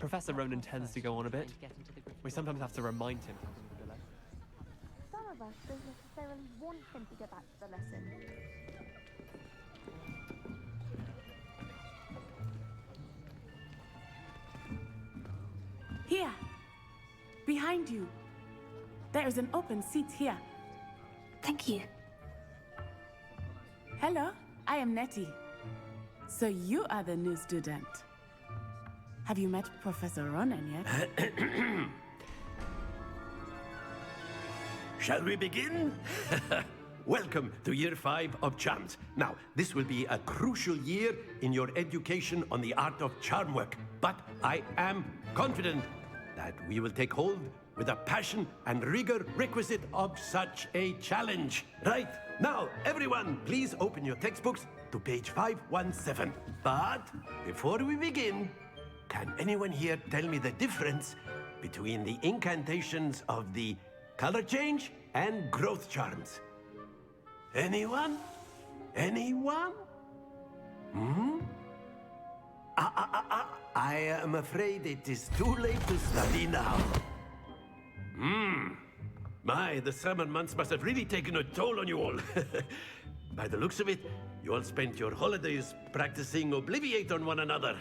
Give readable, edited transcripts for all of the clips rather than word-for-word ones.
Professor Ronan tends to go on a bit. We sometimes have to remind him. Some of us don't necessarily want him to get back to the lesson. Here, behind you. There is an open seat here. Thank you. Hello, I am Nettie. So you are the new student. Have you met Professor Ronan yet? Shall we begin? Welcome to Year 5 of Charms. Now, this will be a crucial year in your education on the art of charm work. But I am confident that we will take hold with the passion and rigor requisite of such a challenge. Right, now, everyone, please open your textbooks to page 517. But before we begin, can anyone here tell me the difference between the incantations of the color change and growth charms? Anyone? Anyone? I am afraid it is too late to study now. My, the summer months must have really taken a toll on you all. By the looks of it, you all spent your holidays practicing Obliviate on one another.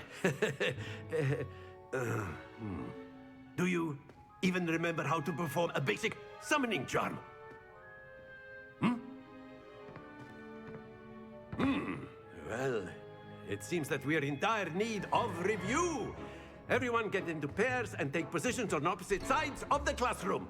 Do you even remember how to perform a basic summoning charm? Well, it seems that we are in dire need of review. Everyone get into pairs and take positions on opposite sides of the classroom.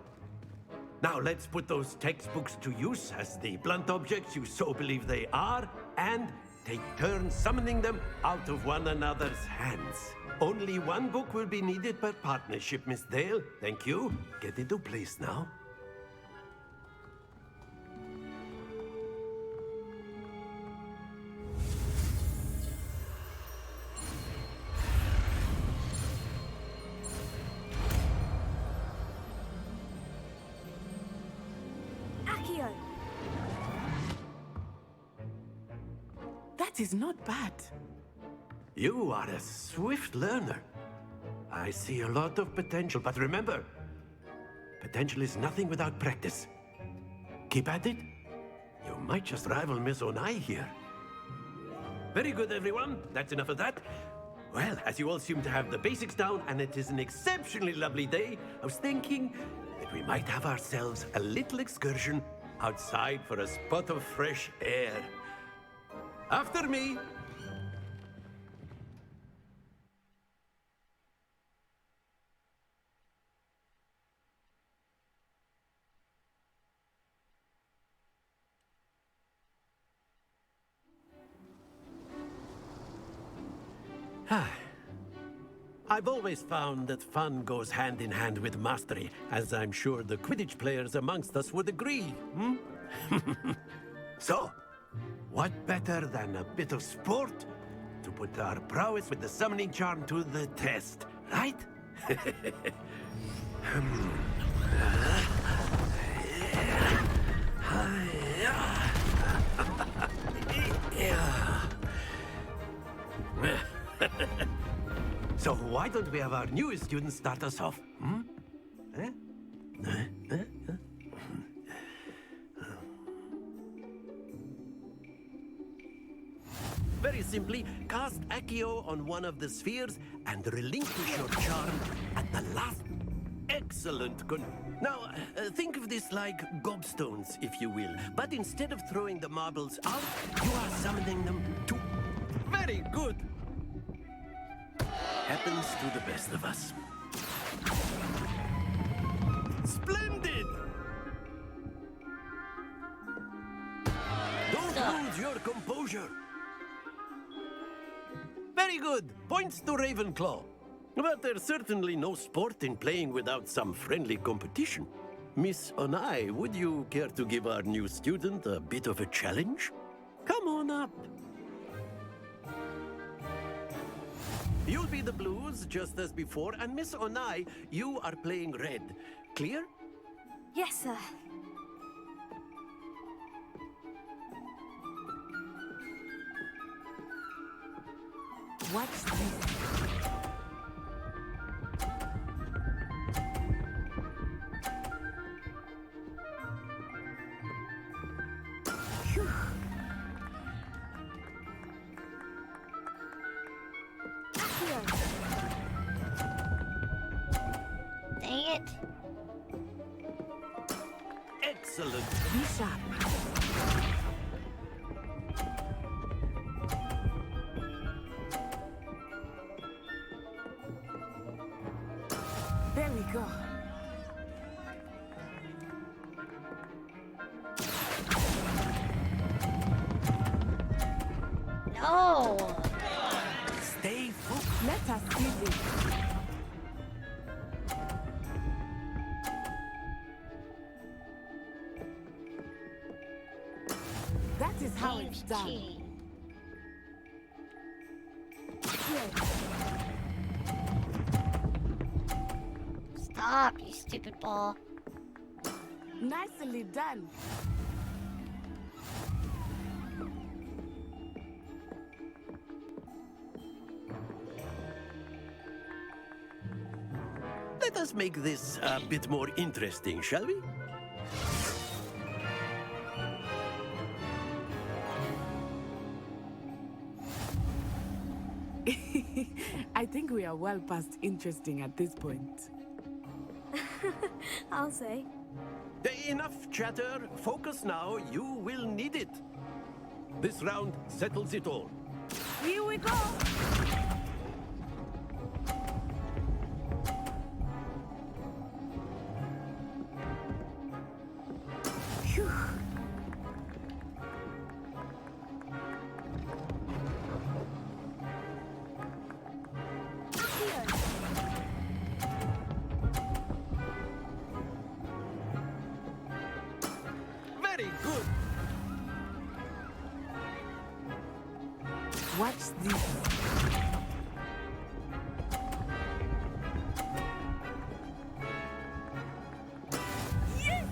Now let's put those textbooks to use as the blunt objects you so believe they are, and take turns summoning them out of one another's hands. Only one book will be needed per partnership, Miss Dale. Thank you. Get into place now. That is not bad. You are a swift learner. I see a lot of potential, but remember, potential is nothing without practice. Keep at it. You might just rival Miss Onai here. Very good, everyone. That's enough of that. Well, as you all seem to have the basics down, and it is an exceptionally lovely day, I was thinking that we might have ourselves a little excursion outside for a spot of fresh air. After me. I've always found that fun goes hand in hand with mastery, as I'm sure the Quidditch players amongst us would agree. So, what better than a bit of sport to put our prowess with the summoning charm to the test, right? So why don't we have our newest student start us off? Very simply, cast Accio on one of the spheres and relinquish your charm at the last. Excellent. Now, think of this like gobstones, if you will. But instead of throwing the marbles out, you are summoning them to... Very good. Happens to the best of us. Splendid! Don't lose your composure. Very good. Points to Ravenclaw. But there's certainly no sport in playing without some friendly competition. Miss Onai, would you care to give our new student a bit of a challenge? Come on up. You'll be the blues, just as before, and Miss Onai, you are playing red. Clear? Yes, sir. What's this? Excellent. Be sharp. There we go. No! Stay focused. Let us see this. That is how it's done. Stop, you stupid ball. Nicely done. Let us make this a bit more interesting, shall we? I think we are well past interesting at this point. I'll say. Enough chatter. Focus now. You will need it. This round settles it all. Here we go. Phew. Very good. Watch this. Yes!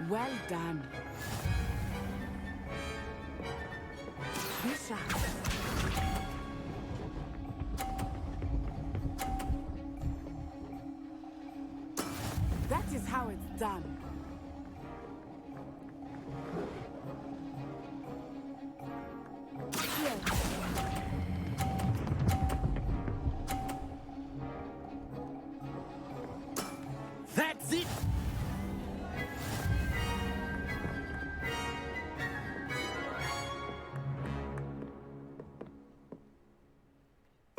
Well done. Be sharp. That is how it's done. That's it.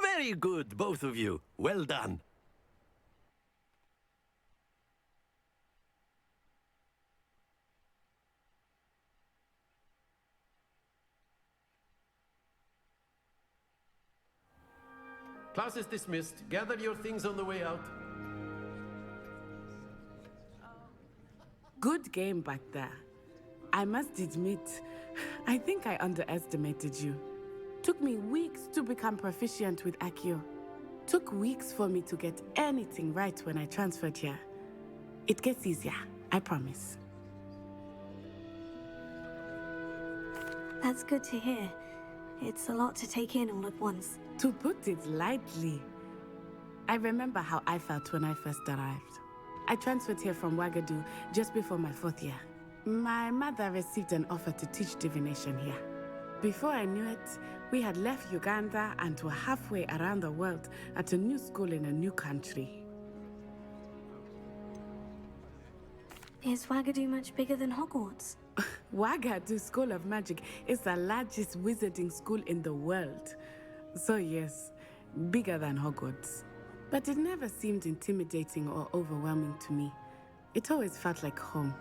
Very good, both of you. Well done. Class is dismissed. Gather your things on the way out. Good game back there. I must admit, I think I underestimated you. Took me weeks to become proficient with Accio. Took weeks for me to get anything right when I transferred here. It gets easier, I promise. That's good to hear. It's a lot to take in all at once. To put it lightly, I remember how I felt when I first arrived. I transferred here from Ouagadougou just before my 4th year. My mother received an offer to teach divination here. Before I knew it, we had left Uganda and were halfway around the world at a new school in a new country. Is Ouagadougou much bigger than Hogwarts? Ouagadougou School of Magic is the largest wizarding school in the world. So yes, bigger than Hogwarts. But it never seemed intimidating or overwhelming to me. It always felt like home.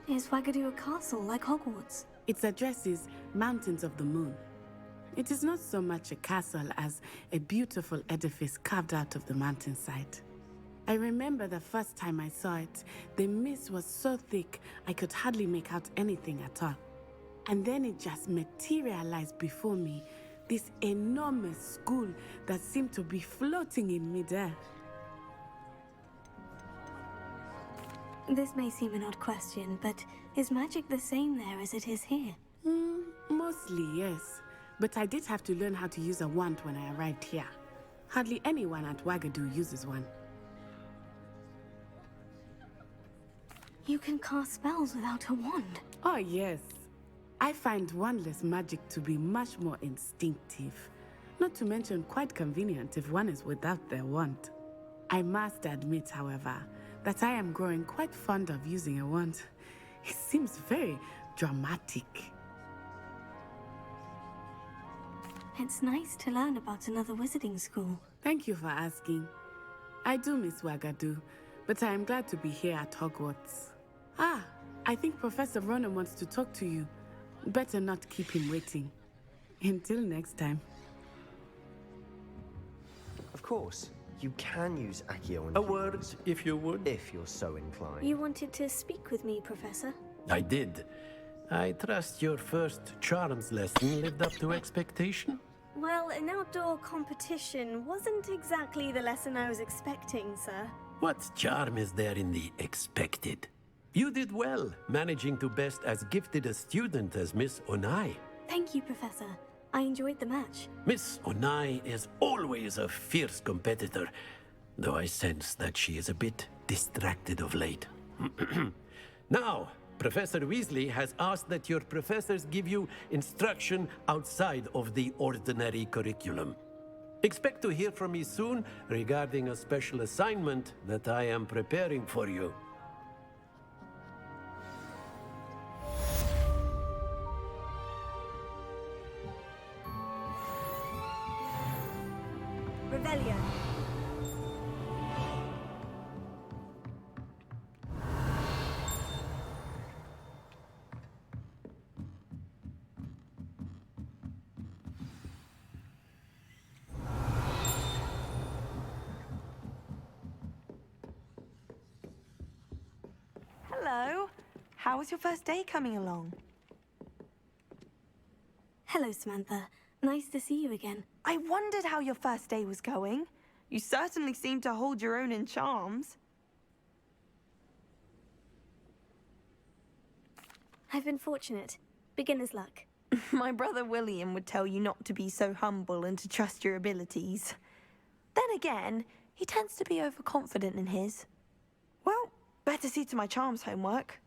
Is Ouagadougou a castle like Hogwarts? Its address is Mountains of the Moon. It is not so much a castle as a beautiful edifice carved out of the mountainside. I remember the first time I saw it, the mist was so thick I could hardly make out anything at all. And then it just materialized before me, this enormous school that seemed to be floating in midair. This may seem an odd question, but is magic the same there as it is here? Mostly, yes. But I did have to learn how to use a wand when I arrived here. Hardly anyone at Ouagadougou uses one. You can cast spells without a wand. Oh, yes. I find wandless magic to be much more instinctive. Not to mention quite convenient if one is without their wand. I must admit, however, that I am growing quite fond of using a wand. It seems very dramatic. It's nice to learn about another wizarding school. Thank you for asking. I do miss Wagadu, but I am glad to be here at Hogwarts. Ah, I think Professor Ronan wants to talk to you. Better not keep him waiting. Until next time. Of course, you can use Accio and A word, if you would. if you're so inclined. You wanted to speak with me, Professor? I did. I trust your first charms lesson lived up to expectation? Well, an outdoor competition wasn't exactly the lesson I was expecting, sir. What charm is there in the expected? You did well, managing to best as gifted a student as Miss Onai. Thank you, Professor. I enjoyed the match. Miss Onai is always a fierce competitor, though I sense that she is a bit distracted of late. Now, Professor Weasley has asked that your professors give you instruction outside of the ordinary curriculum. Expect to hear from me soon regarding a special assignment that I am preparing for you. Revelio. Hello. How was your first day coming along? Hello, Samantha. Nice to see you again. I wondered how your first day was going. You certainly seem to hold your own in charms. I've been fortunate. Beginner's luck. My brother William would tell you not to be so humble and to trust your abilities. Then again, he tends to be overconfident in his. Well, better see to my charms homework.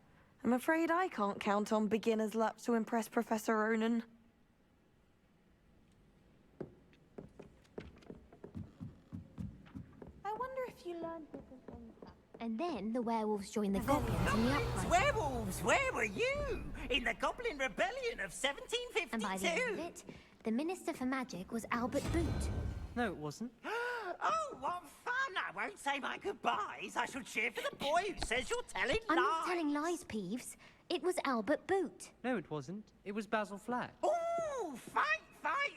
I'm afraid I can't count on beginner's luck to impress Professor Ronan. I wonder if you learned different things. And then the werewolves joined the goblins in the uprising. Werewolves, where were you? In the Goblin Rebellion of 1752? And by the end of it, the Minister for Magic was Albert Boot. No, it wasn't. Oh, what fun! I won't say my goodbyes. I shall cheer for the boy who says you're telling I'm lies. not telling lies, Peeves. It was Albert Boot. No, it wasn't. It was Basil Flack. Ooh, fight!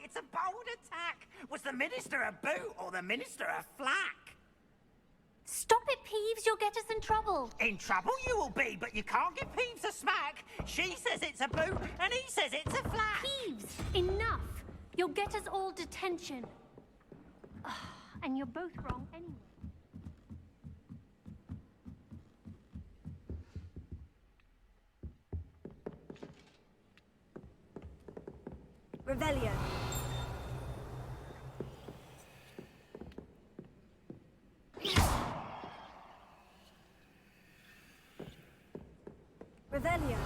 It's a bold attack. Was the Minister a boot or the Minister a flack? Stop it, Peeves. You'll get us in trouble. In trouble you will be, but you can't give Peeves a smack. She says it's a boot, and he says it's a flack. Peeves, enough! You'll get us all detention. And you're both wrong anyway. Revelio. Revelio.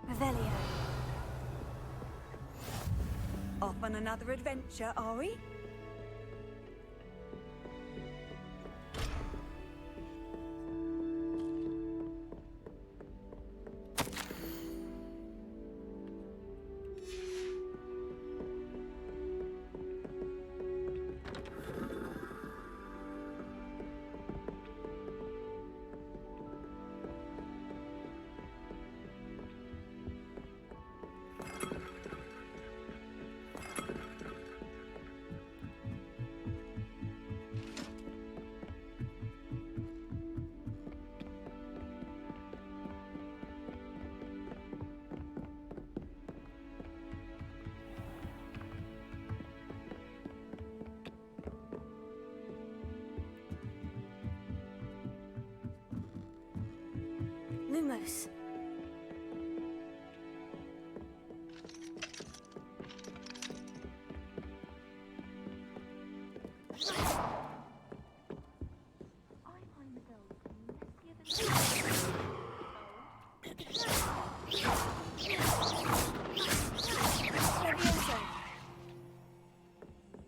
Revelio. Off on another adventure, are we? close.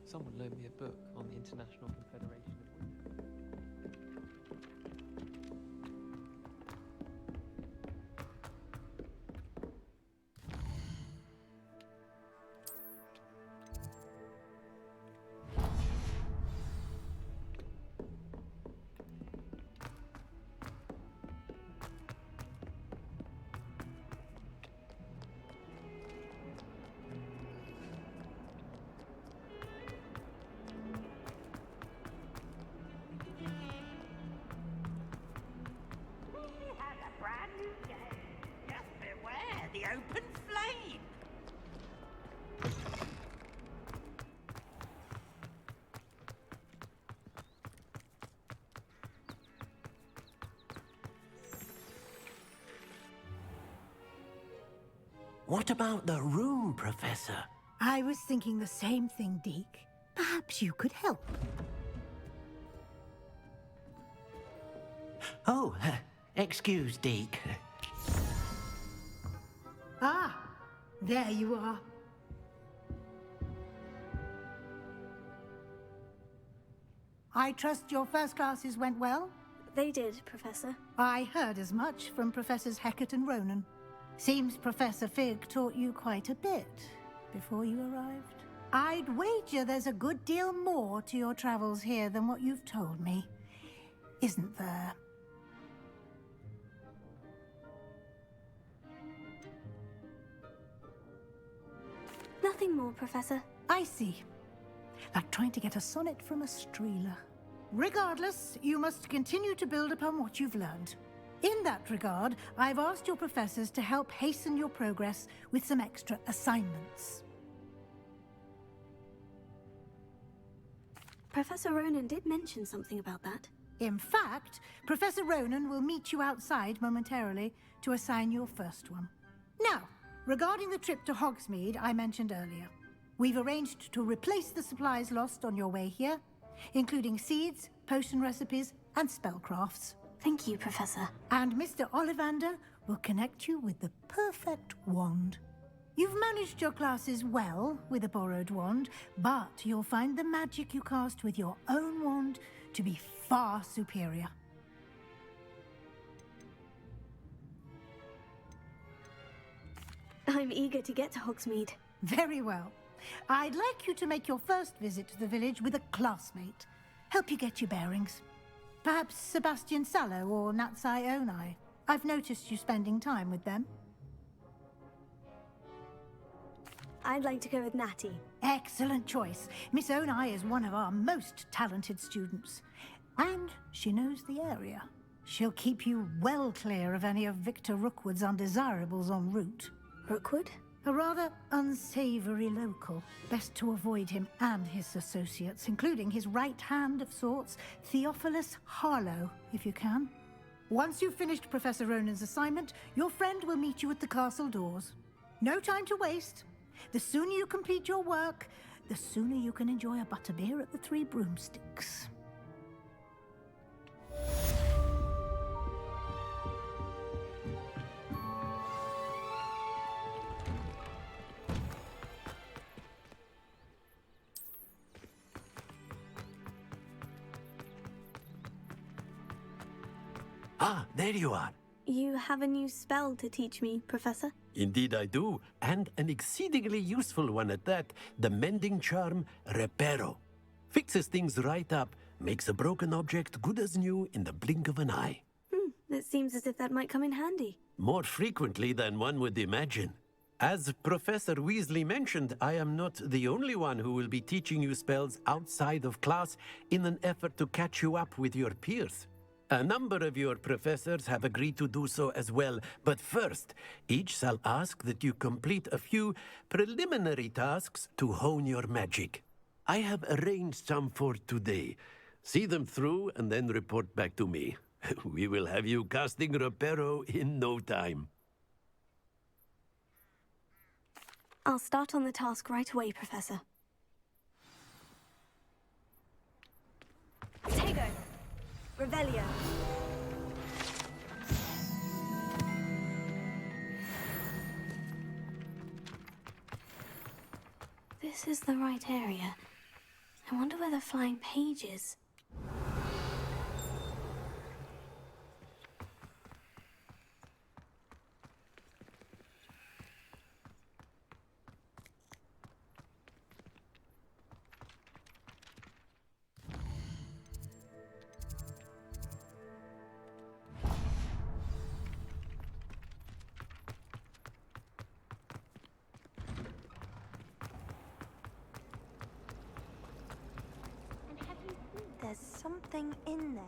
Someone loaned me a book on the International Confederation of Women. We have a brand new game. Just beware the open flame. What about the room, Professor? I was thinking the same thing, Deke. Perhaps you could help. Oh, excuse, Deke. Ah, there you are. I trust your first classes went well? They did, Professor. I heard as much from Professors Hecat and Ronan. Seems Professor Fig taught you quite a bit before you arrived. I'd wager there's a good deal more to your travels here than what you've told me. Isn't there? Nothing more, Professor. I see. Like trying to get a sonnet from a streeler. Regardless, you must continue to build upon what you've learned. In that regard, I've asked your professors to help hasten your progress with some extra assignments. Professor Ronan did mention something about that. In fact, Professor Ronan will meet you outside momentarily to assign your first one. Now, regarding the trip to Hogsmeade I mentioned earlier, we've arranged to replace the supplies lost on your way here, including seeds, potion recipes, and spellcrafts. Thank you, Professor. And Mr. Ollivander will connect you with the perfect wand. You've managed your classes well with a borrowed wand, but you'll find the magic you cast with your own wand to be far superior. I'm eager to get to Hogsmeade. Very well. I'd like you to make your first visit to the village with a classmate. Help you get your bearings. Perhaps Sebastian Sallow or Natsai Onai. I've noticed you spending time with them. I'd like to go with Natty. Excellent choice. Miss Onai is one of our most talented students. And she knows the area. She'll keep you well clear of any of Victor Rookwood's undesirables en route. Rookwood? A rather unsavory local. Best to avoid him and his associates, including his right hand of sorts, Theophilus Harlow, if you can. Once you've finished Professor Ronan's assignment, your friend will meet you at the castle doors. No time to waste. The sooner you complete your work, the sooner you can enjoy a butterbeer at the Three Broomsticks. Ah, there you are. You have a new spell to teach me, Professor? Indeed I do, and an exceedingly useful one at that, the mending charm Reparo. Fixes things right up, makes a broken object good as new in the blink of an eye. It seems as if that might come in handy. More frequently than one would imagine. As Professor Weasley mentioned, I am not the only one who will be teaching you spells outside of class in an effort to catch you up with your peers. A number of your professors have agreed to do so as well, but first, each shall ask that you complete a few preliminary tasks to hone your magic. I have arranged some for today. See them through and then report back to me. We will have you casting Reparo in no time. I'll start on the task right away, Professor. Tego! Revelio! This is the right area. I wonder where the flying page is. There's something in there.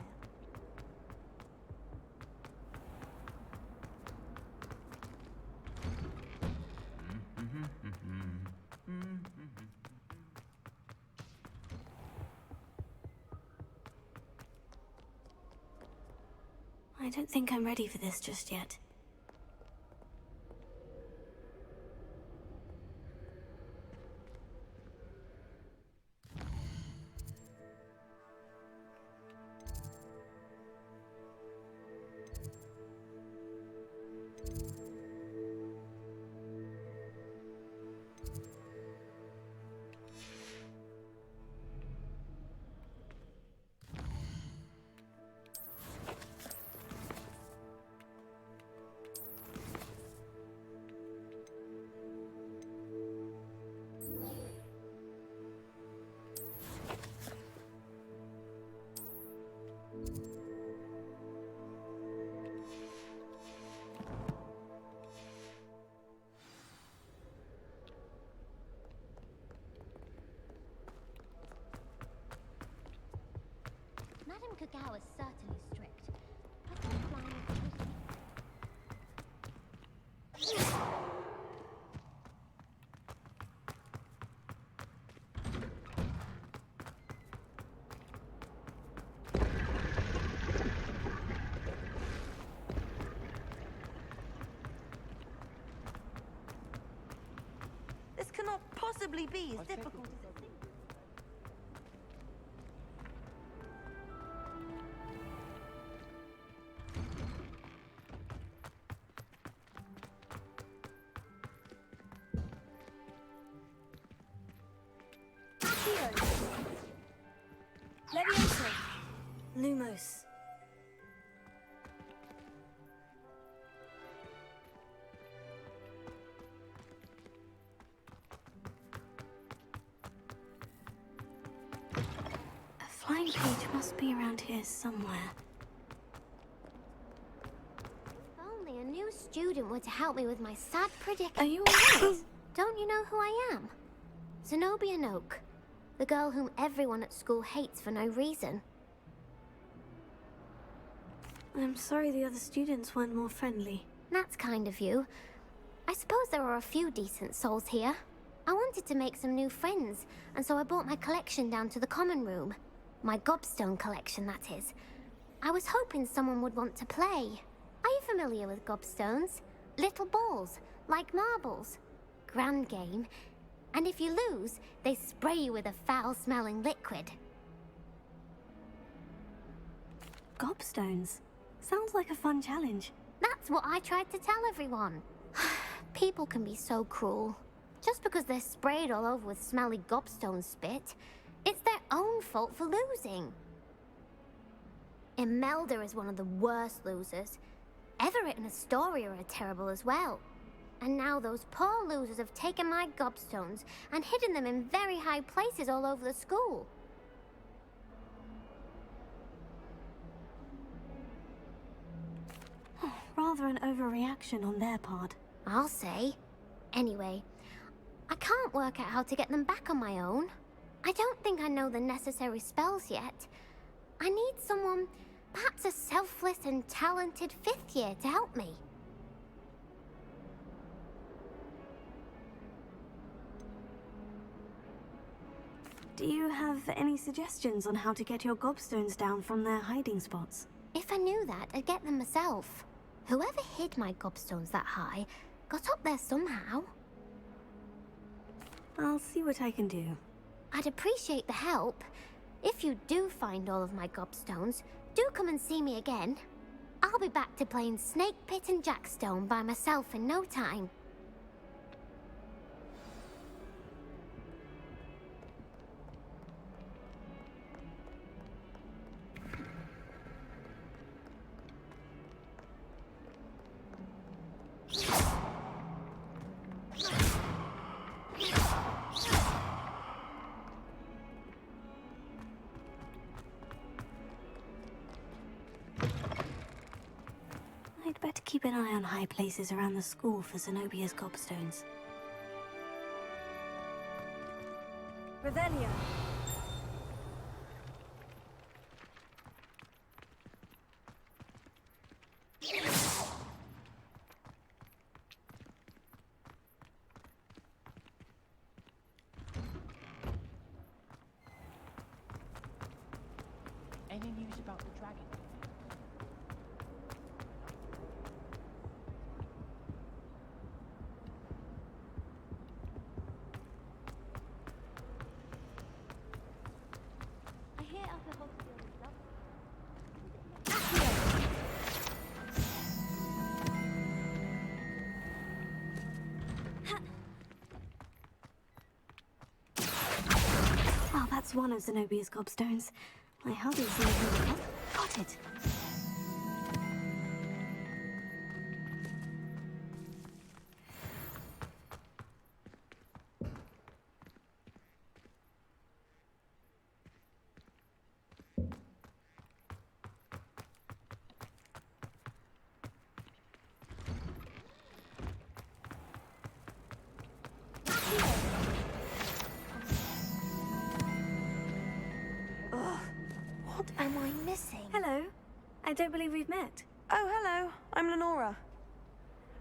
I don't think I'm ready for this just yet. Madame Kagao is certainly strict. I thought flying was This cannot possibly be as difficult as it seems. Leviosa! Lumos. A flying page must be around here somewhere. If only a new student were to help me with my sad predicament. Are you alright? Don't you know who I am? Zenobia Noak, the girl whom everyone at school hates for no reason. I'm sorry the other students weren't more friendly. That's kind of you. I suppose there are a few decent souls here. I wanted to make some new friends, and so I brought my collection down to the common room. My gobstone collection, that is. I was hoping someone would want to play. Are you familiar with gobstones? Little balls, like marbles. Grand game. And if you lose, they spray you with a foul-smelling liquid. Gobstones? Sounds like a fun challenge. That's what I tried to tell everyone. People can be so cruel. Just because they're sprayed all over with smelly gobstone spit, it's their own fault for losing. Imelda is one of the worst losers. Everett and Astoria are terrible as well. And now those poor losers have taken my gobstones and hidden them in very high places all over the school. Rather an overreaction on their part. I'll say. Anyway, I can't work out how to get them back on my own. I don't think I know the necessary spells yet. I need someone, perhaps a selfless and talented fifth year to help me. Do you have any suggestions on how to get your gobstones down from their hiding spots? If I knew that, I'd get them myself. Whoever hid my gobstones that high got up there somehow. I'll see what I can do. I'd appreciate the help. If you do find all of my gobstones, do come and see me again. I'll be back to playing Snake Pit and Jackstone by myself in no time. I'd better keep an eye on high places around the school for Zenobia's gobstones. Revelio! Any news about the dragon? I hear other hospitals love Oh, that's one of Zenobia's gobstones. I hardly see anything. Got it. What am I missing? Hello. I don't believe we've met. Oh, hello. I'm Lenora.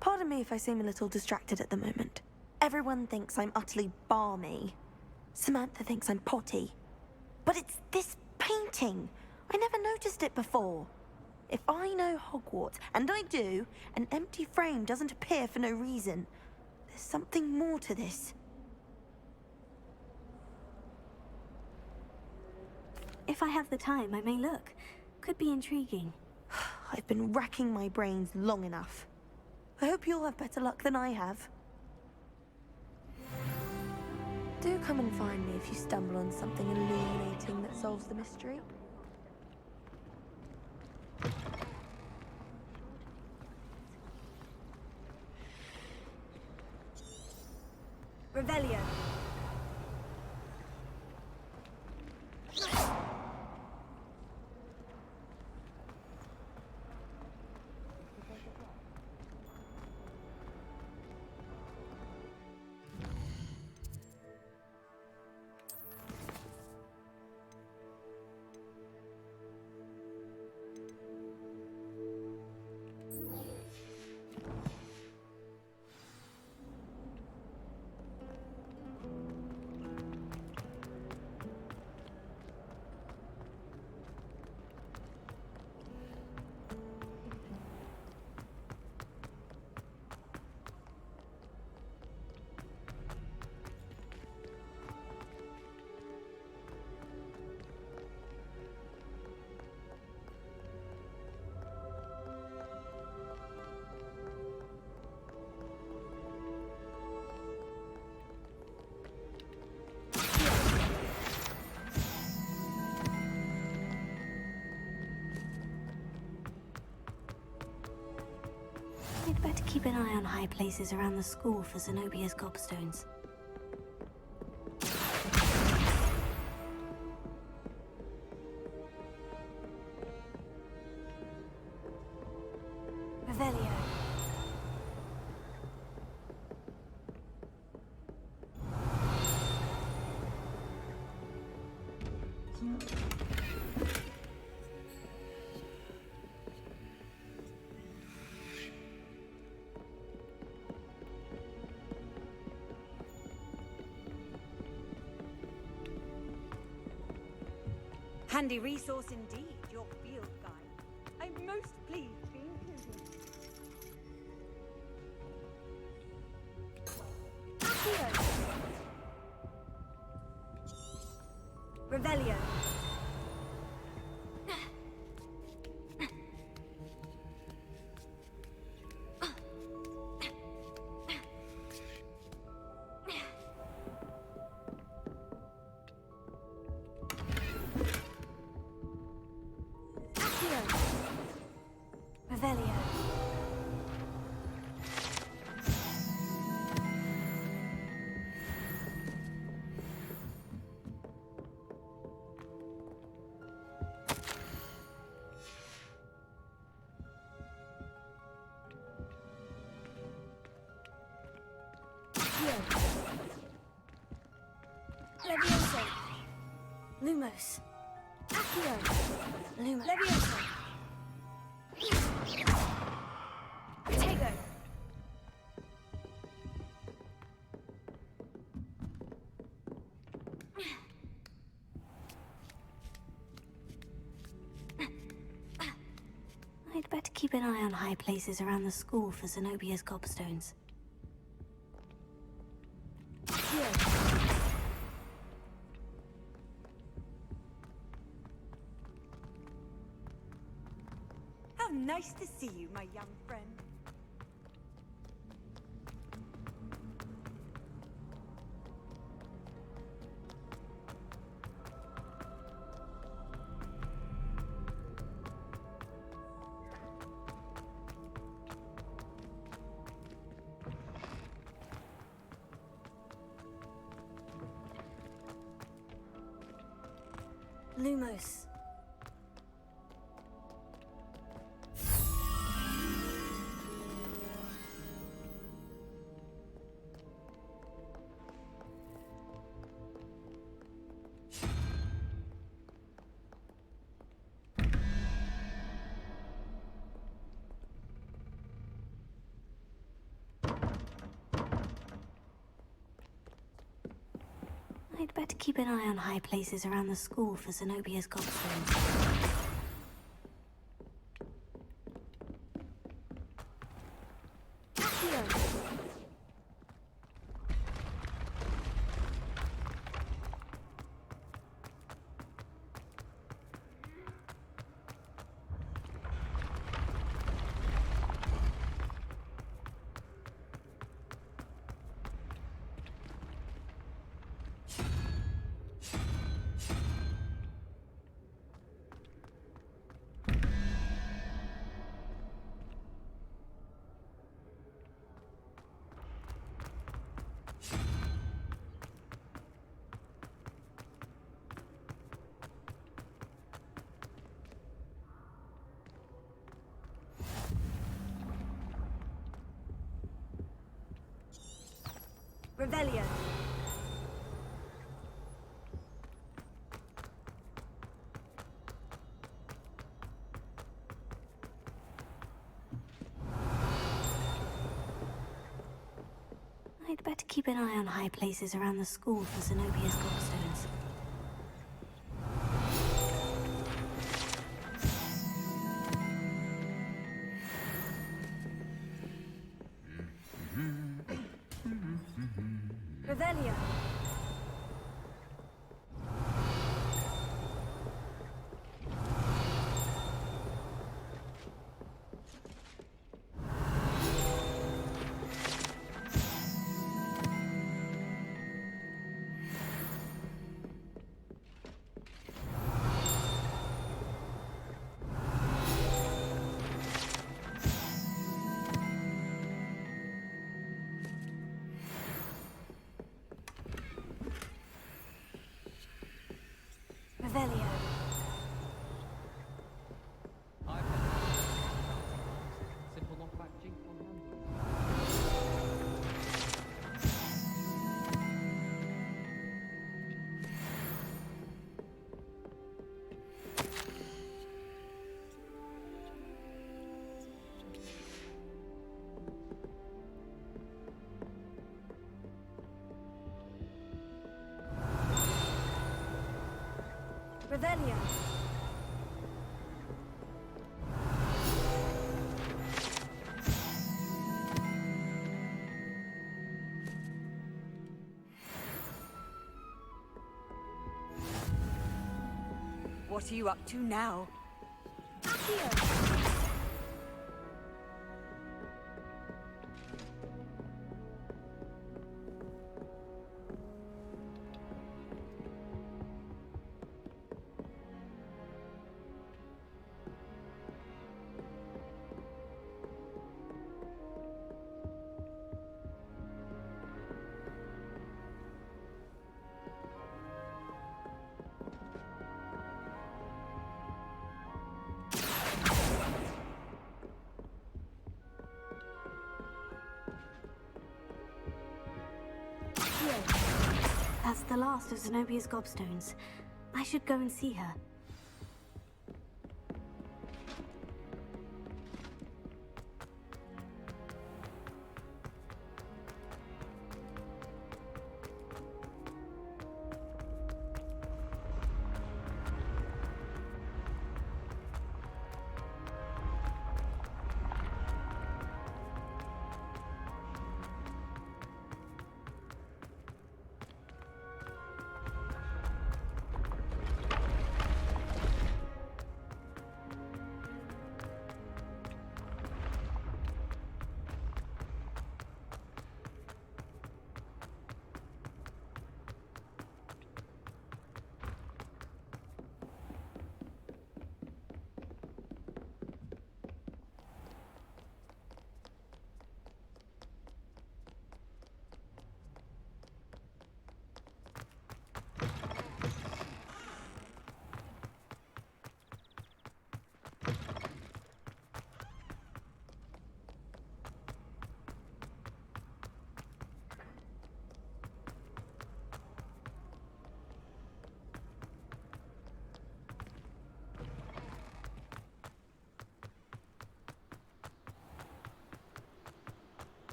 Pardon me if I seem a little distracted at the moment. Everyone thinks I'm utterly balmy. Samantha thinks I'm potty. But it's this painting. I never noticed it before. If I know Hogwarts, and I do, an empty frame doesn't appear for no reason. There's something more to this. If I have the time, I may look. Could be intriguing. I've been racking my brains long enough. I hope you'll have better luck than I have. Do come and find me if you stumble on something illuminating that solves the mystery. Revelio. I'd better keep an eye on high places around the school for Zenobia's gobstones. Revelio. Handy resource indeed, your field guide. I Revelio. Revelio. Levioso. Lumos. Accio. Lumos. Levioso. Tego. I'd better keep an eye on high places around the school for Zenobia's gobstones. How nice to see you, my young friend. Lumos. I'd better keep an eye on high places around the school for Zenobia's gobstones. Revelio. I'd better keep an eye on high places around the school for Zenobia's gobstones. Revelio. Revelio. Simple knockback jink on hand. Revelio. What are you up to now? That's the last of Zenobia's gobstones. I should go and see her.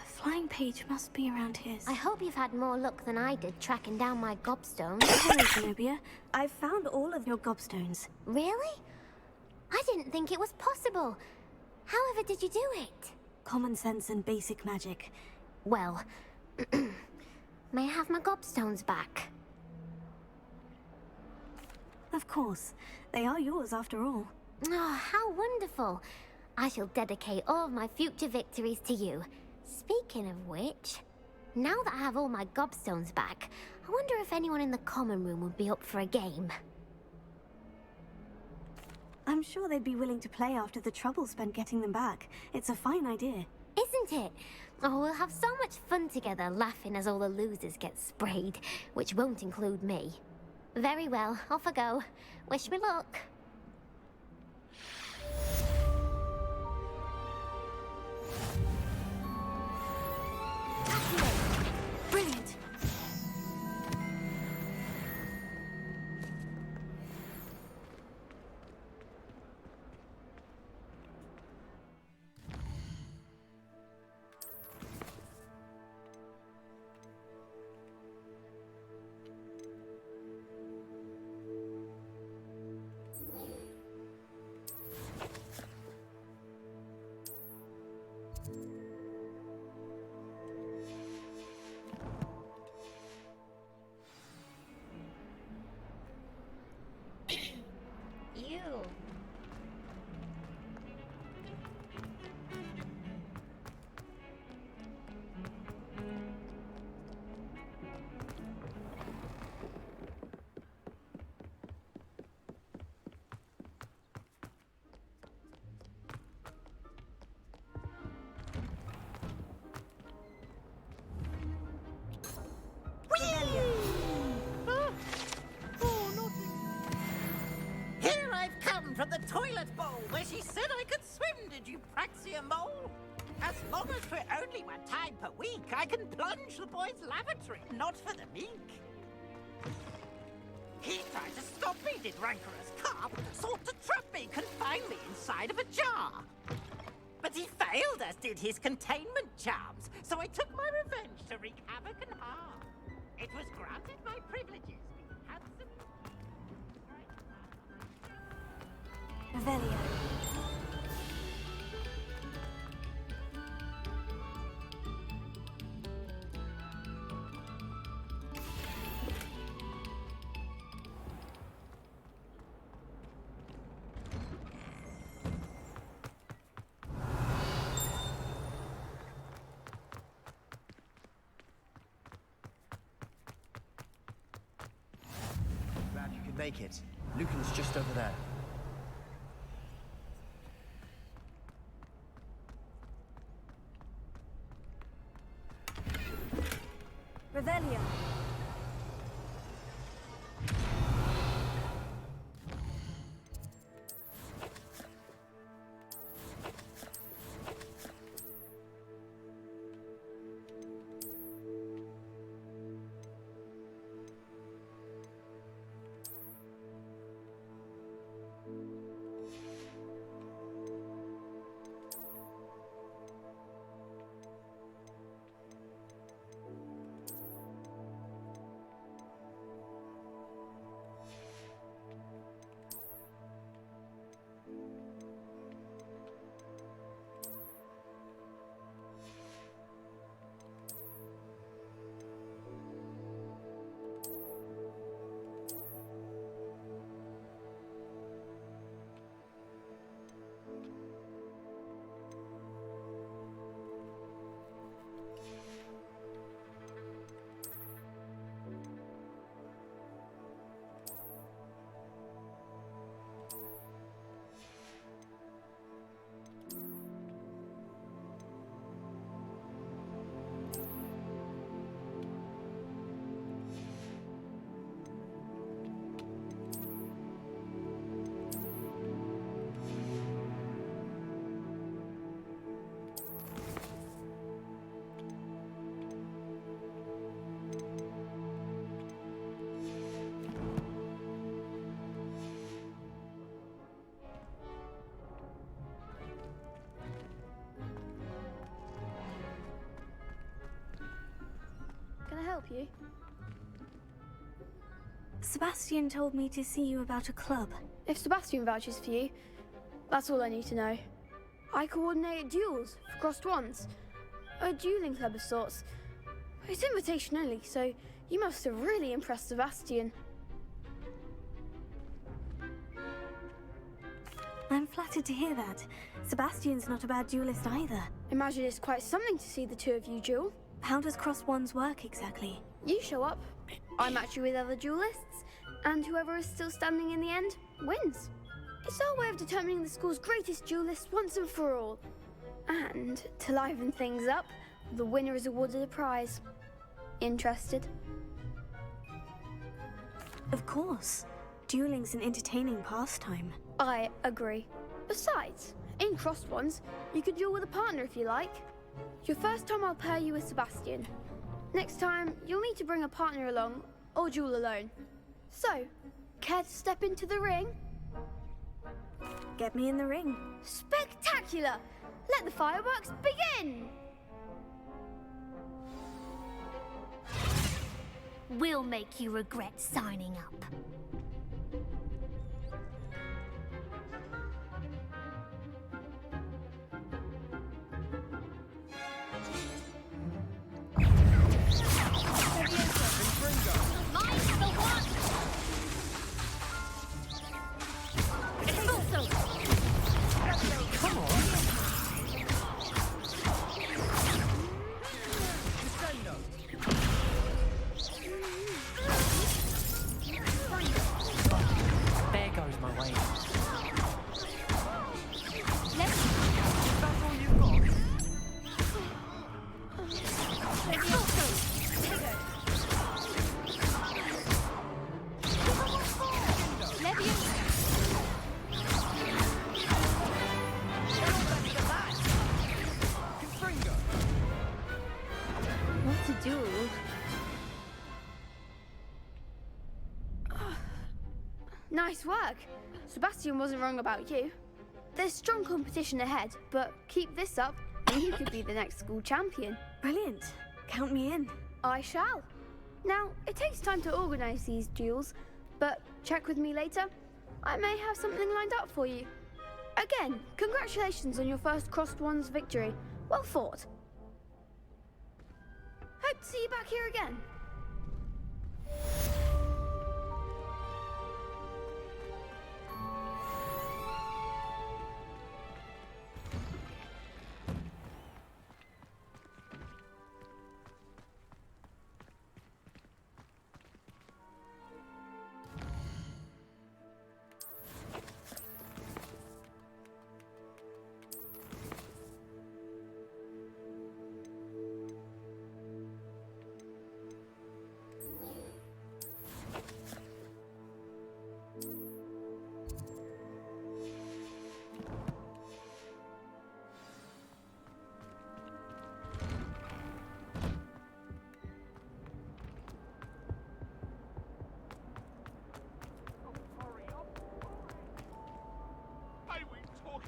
Flying page must be around here. I hope you've had more luck than I did tracking down my gobstones. Hello, Zenobia. I've found all of your gobstones. Really? I didn't think it was possible. However did you do it? Common sense and basic magic. Well, may I have my gobstones back? Of course. They are yours after all. Oh, how wonderful. I shall dedicate all of my future victories to you. Speaking of which, now that I have all my gobstones back, I wonder if anyone in the common room would be up for a game. I'm sure they'd be willing to play after the trouble spent getting them back. It's a fine idea. Isn't it? Oh, we'll have so much fun together, laughing as all the losers get sprayed, which won't include me. Very well, off I go. Wish me luck. Brilliant. Here I've come from the toilet bowl where she said I could swim, did you praxia mole? As long as for only 1 time per week, I can plunge the boy's lavatory, not for the meek. He tried to stop me, did rancorous carp, sought to trap me, confine me inside of a jar. But he failed, as did his containment charms, so I took my revenge to wreak havoc and harm. It was granted my privileges, being handsome. Revelio. Make it. Lucan's just over there. Revelio. Can I help you? Sebastian told me to see you about a club. If Sebastian vouches for you, that's all I need to know. I coordinate duels for crossed ones. A dueling club of sorts. It's invitation only, so you must have really impressed Sebastian. I'm flattered to hear that. Sebastian's not a bad duelist either. Imagine it's quite something to see the two of you duel. How does cross ones work exactly? You show up, I match you with other duelists, and whoever is still standing in the end wins. It's our way of determining the school's greatest duelist once and for all. And to liven things up, the winner is awarded a prize. Interested? Of course. Dueling's an entertaining pastime. I agree. Besides, in crossed ones, you could duel with a partner if you like. Your first time I'll pair you with Sebastian. Next time, you'll need to bring a partner along, or duel alone. So, care to step into the ring? Get me in the ring. Spectacular! Let the fireworks begin! We'll make you regret signing up. There goes my way. What to do? Nice work. Sebastian wasn't wrong about you. There's strong competition ahead, but keep this up and you could be the next school champion. Brilliant. Count me in. I shall. Now, it takes time to organise these duels, but check with me later. I may have something lined up for you. Again, congratulations on your first crossed ones victory. Well fought. Hope to see you back here again.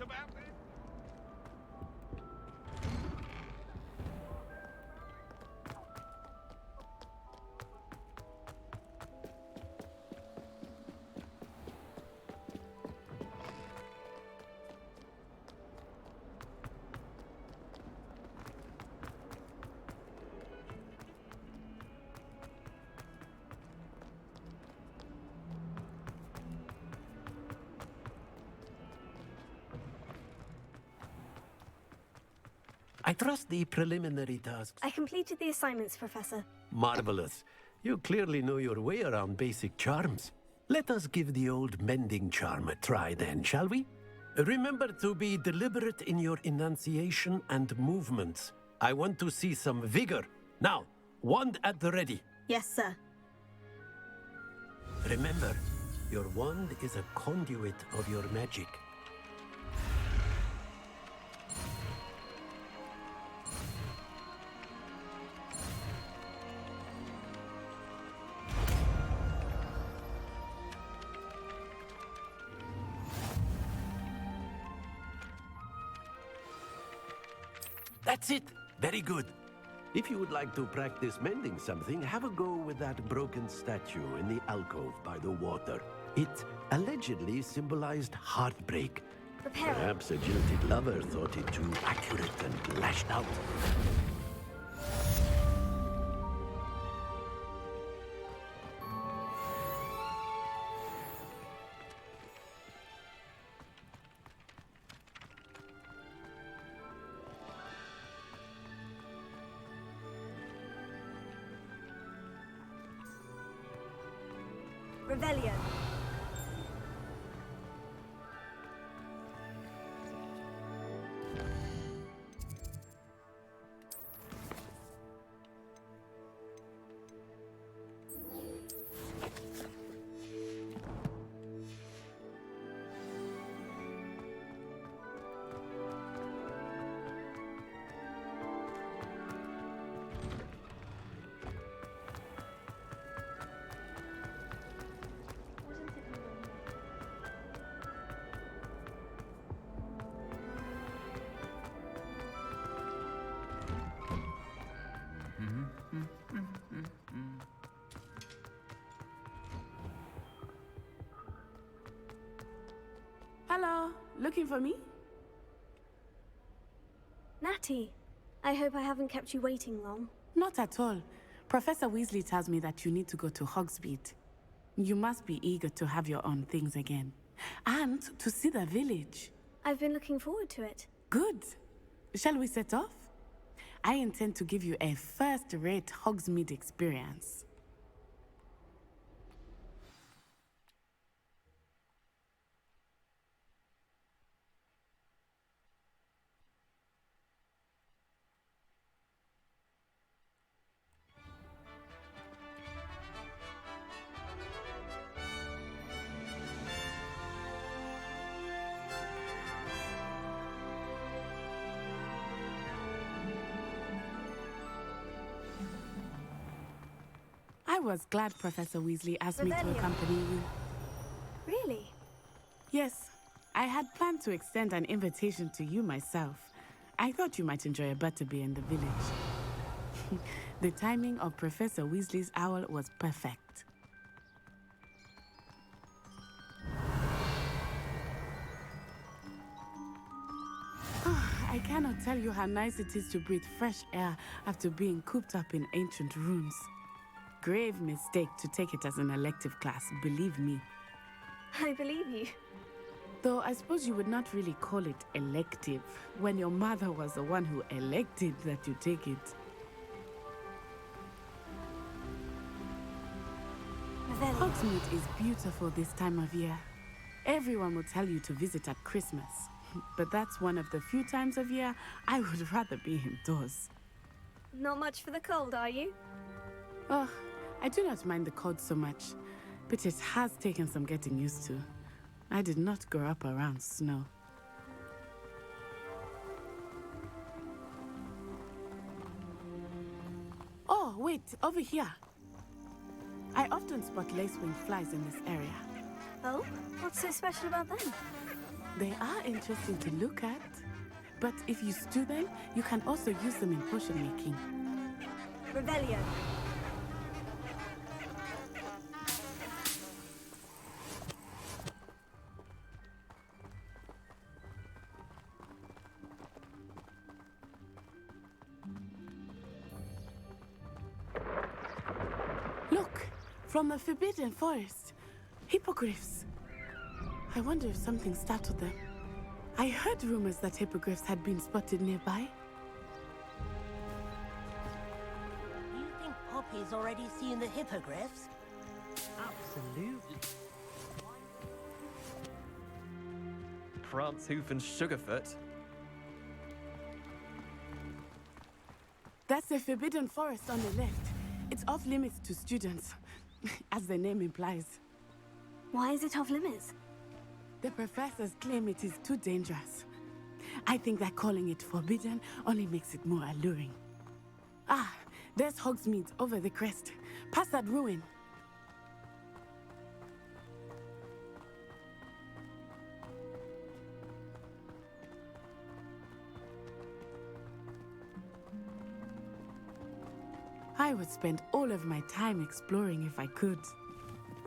about this? I trust the preliminary tasks. I completed the assignments, Professor. Marvelous. You clearly know your way around basic charms. Let us give the old mending charm a try then, shall we? Remember to be deliberate in your enunciation and movements. I want to see some vigor. Now, wand at the ready. Yes, sir. Remember, your wand is a conduit of your magic. That's it. Very good. If you would like to practice mending something, have a go with that broken statue in the alcove by the water. It allegedly symbolized heartbreak. Prepare. Perhaps a jilted lover thought it too accurate and lashed out. Revelio. Hello, looking for me? Natty, I hope I haven't kept you waiting long. Not at all. Professor Weasley tells me that you need to go to Hogsmeade. You must be eager to have your own things again. And to see the village. I've been looking forward to it. Good. Shall we set off? I intend to give you a first-rate Hogsmeade experience. I was glad Professor Weasley asked me to accompany you. Really? Yes. I had planned to extend an invitation to you myself. I thought you might enjoy a butterbeer in the village. The timing of Professor Weasley's owl was perfect. I cannot tell you how nice it is to breathe fresh air after being cooped up in ancient rooms. Grave mistake to take it as an elective class, believe me. I believe you. Though I suppose you would not really call it elective when your mother was the one who elected that you take it. Hogsmeade is beautiful this time of year. Everyone will tell you to visit at Christmas. But that's one of the few times of year I would rather be indoors. Not much for the cold, are you? Oh, I do not mind the cold so much, but it has taken some getting used to. I did not grow up around snow. Oh, wait, over here. I often spot lacewing flies in this area. Oh? What's so special about them? They are interesting to look at, but if you stew them, you can also use them in potion making. Revelio. Look, from the Forbidden Forest. Hippogriffs. I wonder if something startled them. I heard rumors that hippogriffs had been spotted nearby. Do you think Poppy's already seen the hippogriffs? Absolutely. Prance, Hoof, and Sugarfoot. That's the Forbidden Forest on the left. It's off limits to students, as the name implies. Why is it off limits? The professors claim it is too dangerous. I think that calling it forbidden only makes it more alluring. Ah, there's Hogsmeade over the crest. Past that ruin. I would spend all of my time exploring if I could.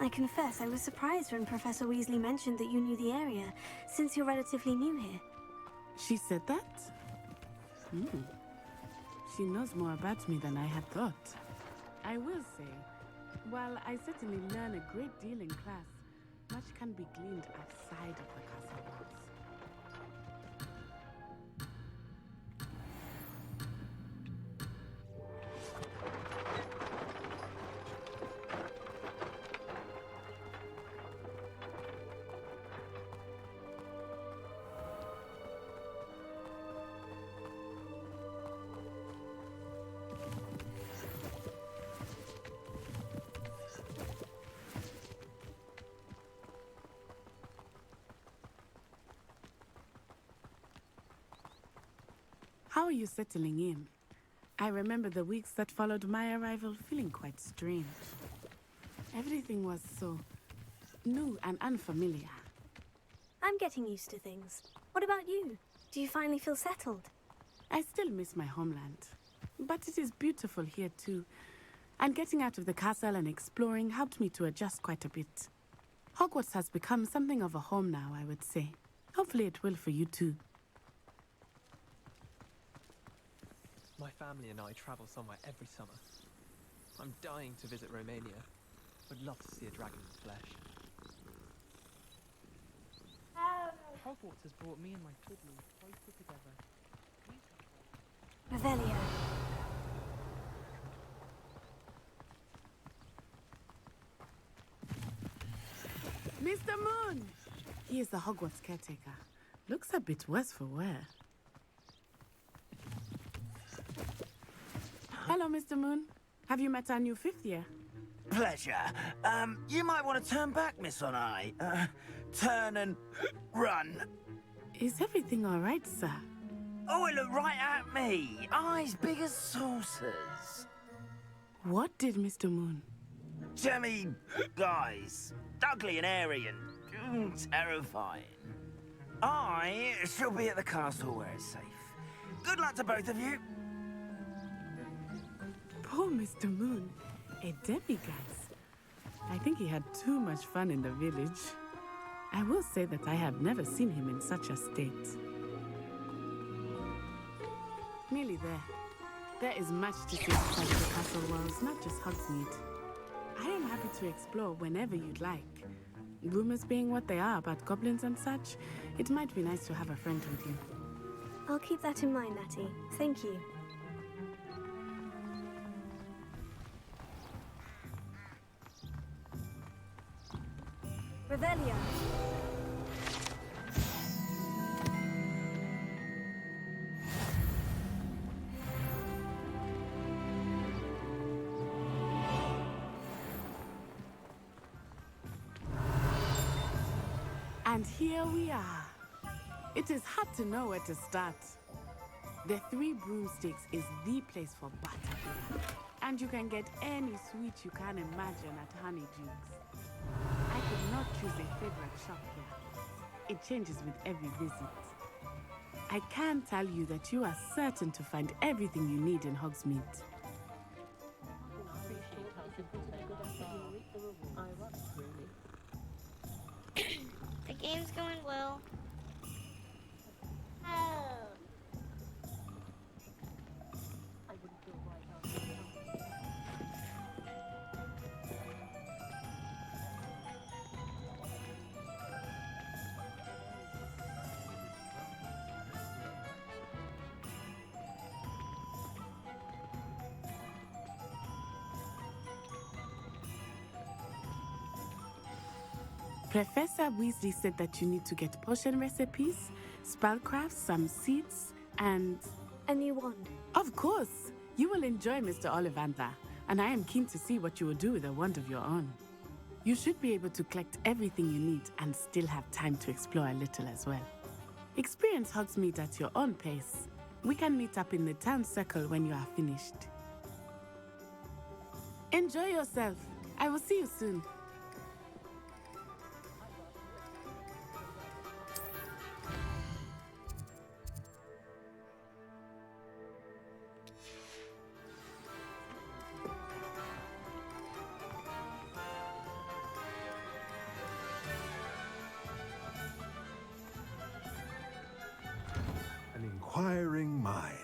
I confess I was surprised when Professor Weasley mentioned that you knew the area, since you're relatively new here. She said that? She knows more about me than I had thought. I will say, while I certainly learn a great deal in class, much can be gleaned outside of the castle walls. How are you settling in? I remember the weeks that followed my arrival feeling quite strange. Everything was so new and unfamiliar. I'm getting used to things. What about you? Do you finally feel settled? I still miss my homeland, but it is beautiful here too. And getting out of the castle and exploring helped me to adjust quite a bit. Hogwarts has become something of a home now, I would say. Hopefully it will for you too. My family and I travel somewhere every summer. I'm dying to visit Romania. Would love to see a dragon in the flesh. Hogwarts has brought me and my toddlers closer together. Revelio. Mr. Moon! He is the Hogwarts caretaker. Looks a bit worse for wear. Hello, Mr. Moon. Have you met our new fifth year? Pleasure. You might want to turn back, Miss On-Eye. Turn and run. Is everything all right, sir? Oh, it looked right at me. Eyes big as saucers. What did Mr. Moon? Jemmy, guys. Ugly and airy and terrifying. I shall be at the castle where it's safe. Good luck to both of you. Poor Mr. Moon. A demiguise. I think he had too much fun in the village. I will say that I have never seen him in such a state. Nearly there. There is much to see outside of the castle walls, not just Hogsmeade. I am happy to explore whenever you'd like. Rumors being what they are about goblins and such, it might be nice to have a friend with you. I'll keep that in mind, Natty. Thank you. Revelio. And here we are. It is hard to know where to start. The Three Broomsticks is the place for butterbeer. And you can get any sweet you can imagine at Honeydukes. I could not choose a favorite shop here. It changes with every visit. I can tell you that you are certain to find everything you need in Hogsmeade. The game's going well. Professor Weasley said that you need to get potion recipes, spellcrafts, some seeds, and... a new wand. Of course! You will enjoy Mr. Ollivander, and I am keen to see what you will do with a wand of your own. You should be able to collect everything you need and still have time to explore a little as well. Experience Hogsmeade at your own pace. We can meet up in the town circle when you are finished. Enjoy yourself. I will see you soon. An inquiring mind.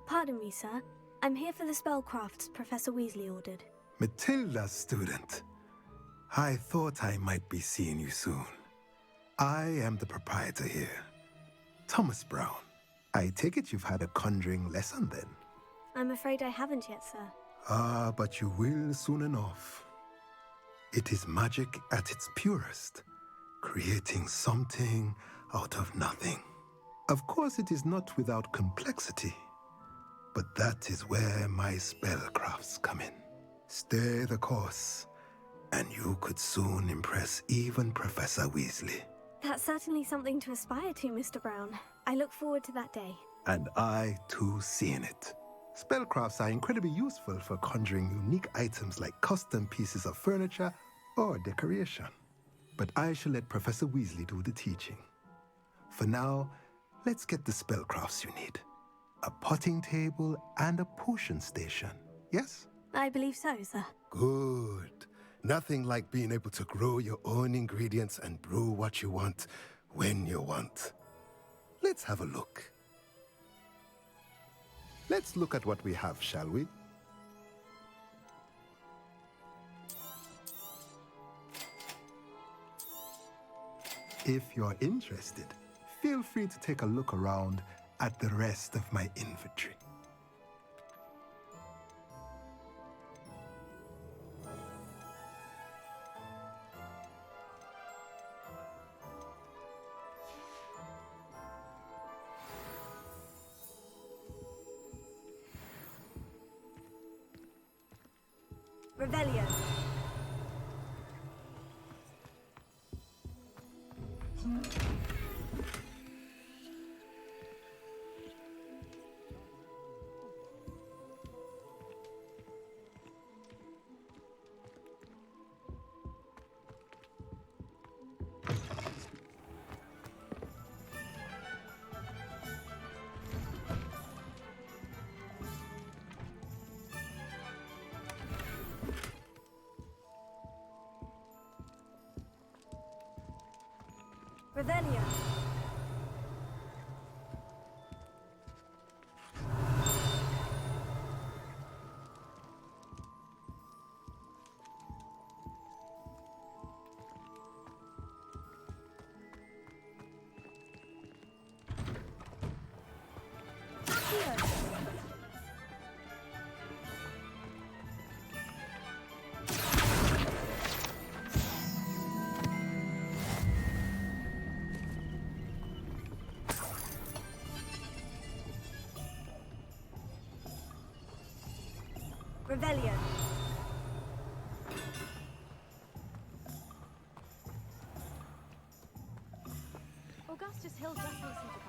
Pardon me, sir. I'm here for the spellcrafts Professor Weasley ordered. Matilda's student. I thought I might be seeing you soon. I am the proprietor here, Thomas Brown. I take it you've had a conjuring lesson then? I'm afraid I haven't yet, sir. Ah, but you will soon enough. It is magic at its purest, creating something out of nothing. Of course, it is not without complexity, but that is where my spellcrafts come in. Stay the course, and you could soon impress even Professor Weasley. That's certainly something to aspire to, Mr. Brown. I look forward to that day. And I, too, seeing it. Spellcrafts are incredibly useful for conjuring unique items like custom pieces of furniture or decoration. But I shall let Professor Weasley do the teaching. For now, let's get the spellcrafts you need. A potting table and a potion station, yes? I believe so, sir. Good. Nothing like being able to grow your own ingredients and brew what you want when you want. Let's have a look. Let's look at what we have, shall we? If you're interested, feel free to take a look around at the rest of my inventory. Revelio. Revelio. Revelio. Augustus Hill just listened to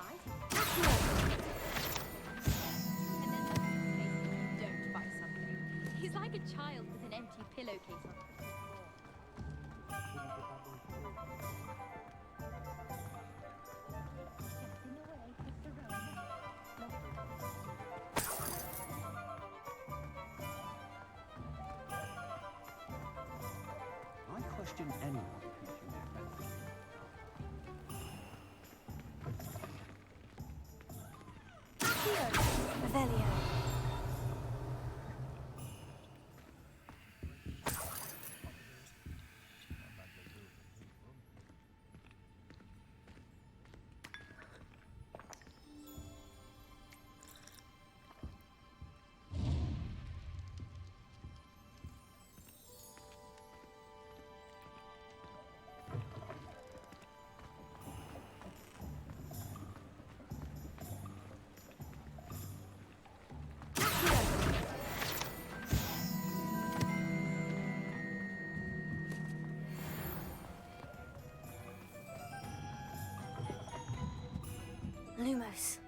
I question anyone teaching their fences. Revelio. Lumos.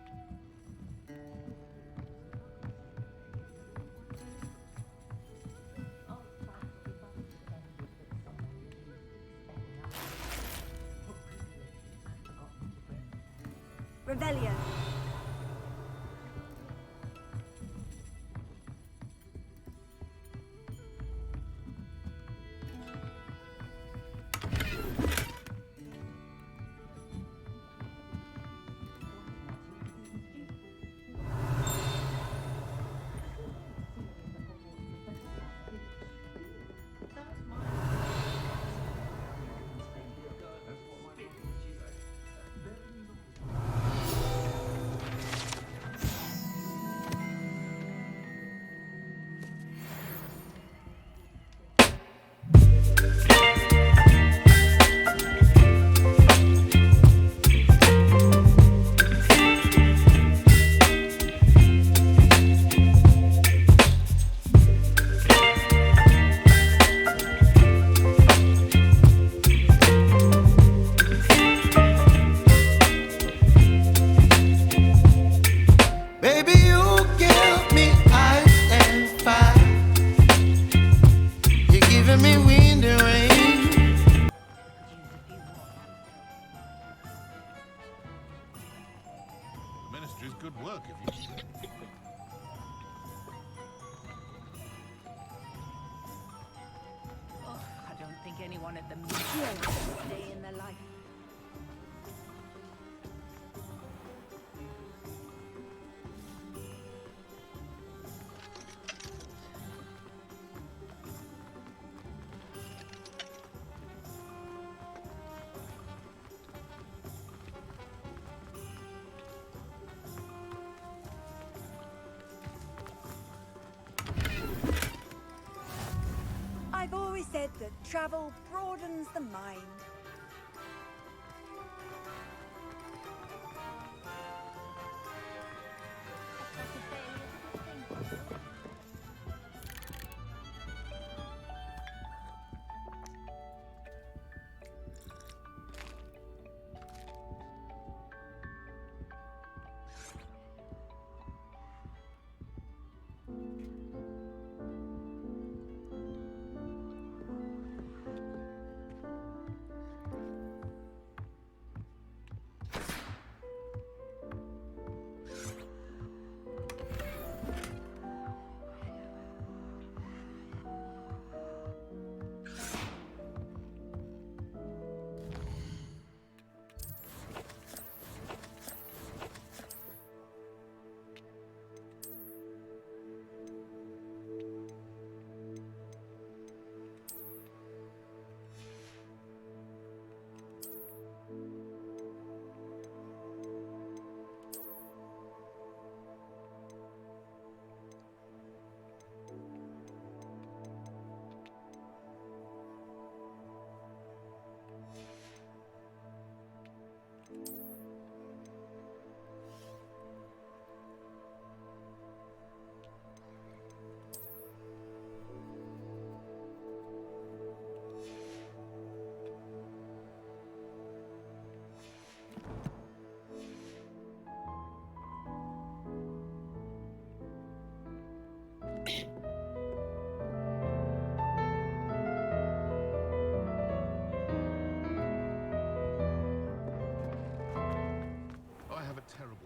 Revelio. Baby, you give me ice and fire. You're giving me wind and rain. The ministry's good work if you... Oh, I don't think anyone at the museum will stay in their life. I've always said that travel broadens the mind.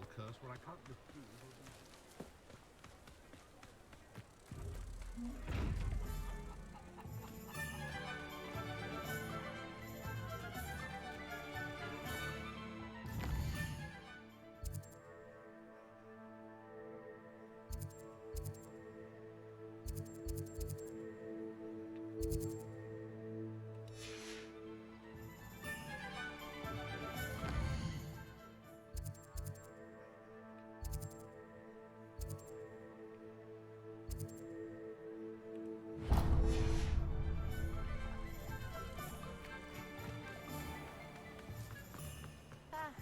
a curse where I can't refuse.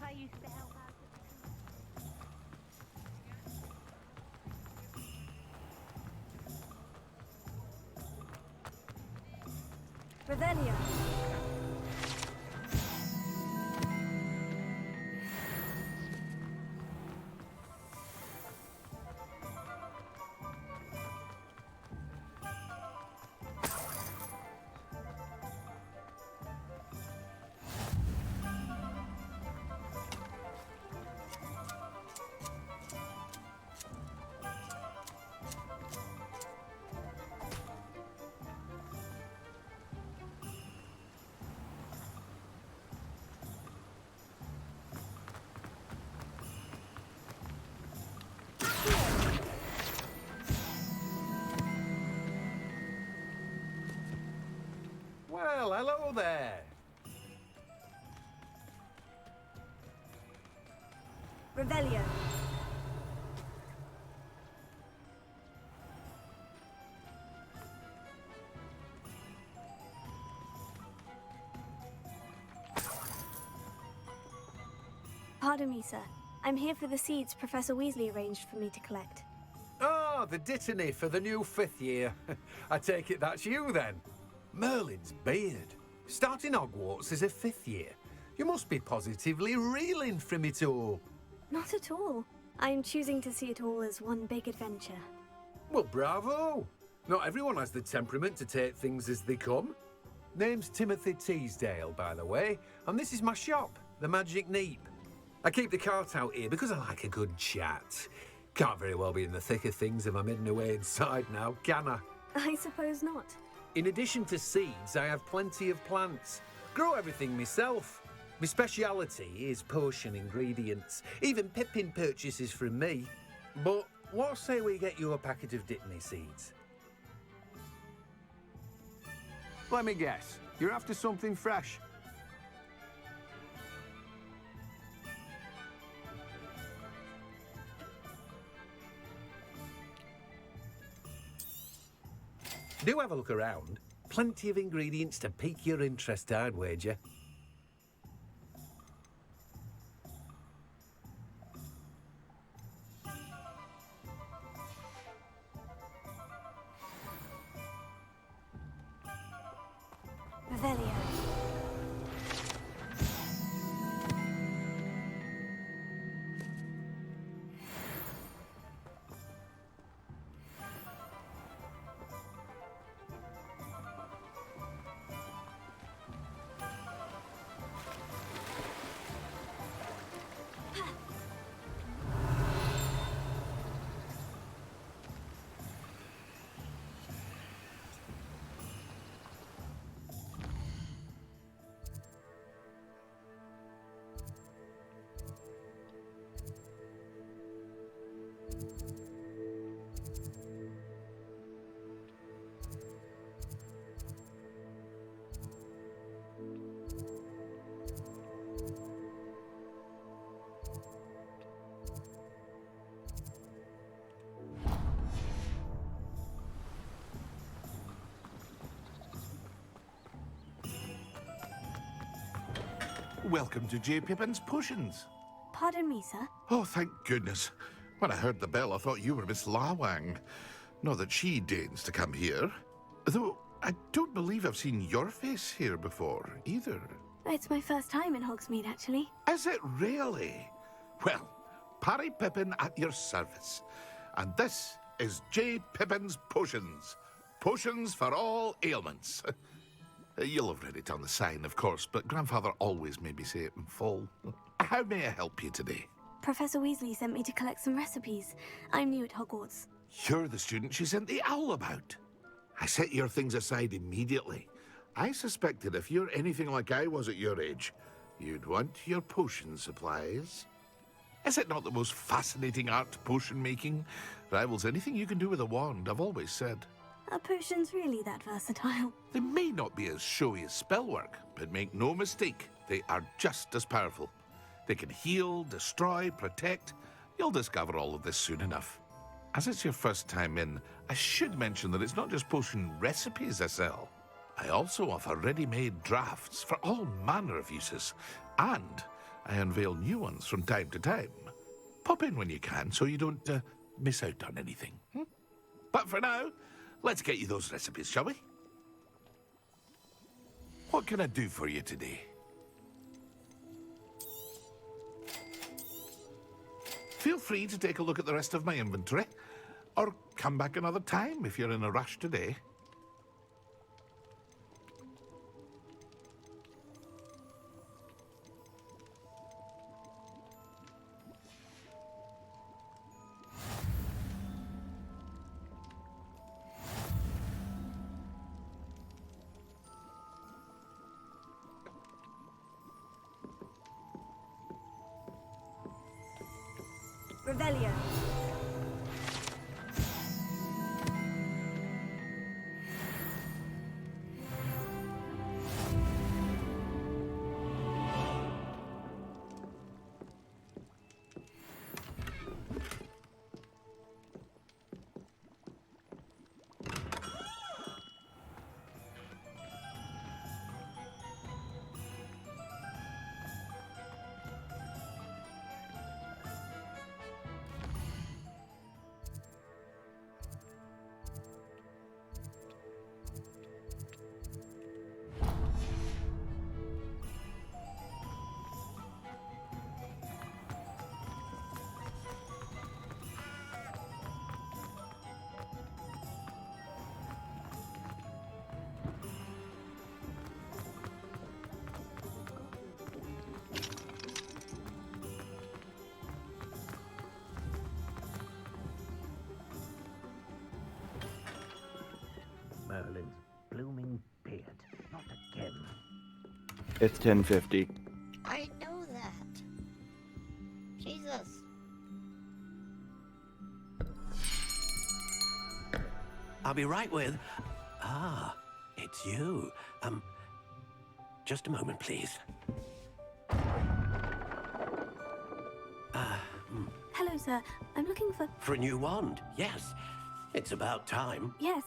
I used to help out. Revelio. Well, hello there. Revelio. Pardon me, sir. I'm here for the seeds Professor Weasley arranged for me to collect. Oh, the dittany for the new 5th year. I take it that's you, then. Merlin's beard. Starting Hogwarts as a 5th year. You must be positively reeling from it all. Not at all. I'm choosing to see it all as one big adventure. Well, bravo. Not everyone has the temperament to take things as they come. Name's Timothy Teasdale, by the way, and this is my shop, the Magic Neep. I keep the cart out here because I like a good chat. Can't very well be in the thick of things if I'm hidden away inside now, can I? I suppose not. In addition to seeds, I have plenty of plants. Grow everything myself. My speciality is potion ingredients. Even Pippin purchases from me. But what say we get you a packet of Dittany seeds? Let me guess. You're after something fresh. Do have a look around. Plenty of ingredients to pique your interest, I'd wager. Revelio. Welcome to J. Pippin's Potions. Pardon me, sir. Oh, thank goodness. When I heard the bell, I thought you were Miss Lawang. Not that she deigns to come here. Though, I don't believe I've seen your face here before, either. It's my first time in Hogsmeade, actually. Is it really? Well, Parry Pippin at your service. And this is J. Pippin's Potions. Potions for all ailments. You'll have read it on the sign, of course, but Grandfather always made me say it in full. How may I help you today? Professor Weasley sent me to collect some recipes. I'm new at Hogwarts. You're the student she sent the owl about. I set your things aside immediately. I suspected if you're anything like I was at your age, you'd want your potion supplies. Is it not the most fascinating art, potion making? Rivals anything you can do with a wand, I've always said. Are potions really that versatile? They may not be as showy as spellwork, but make no mistake, they are just as powerful. They can heal, destroy, protect. You'll discover all of this soon enough. As it's your first time in, I should mention that it's not just potion recipes I sell. I also offer ready-made drafts for all manner of uses, and I unveil new ones from time to time. Pop in when you can so you don't miss out on anything. But for now, let's get you those recipes, shall we? What can I do for you today? Feel free to take a look at the rest of my inventory, or come back another time if you're in a rush today. Revelio. Merlin's blooming beard. Not again. It's 10:50. I know that. Jesus. I'll be right with... Ah, it's you. Just a moment, please. Hello, sir. I'm looking for... For a new wand, yes. It's about time. Yes,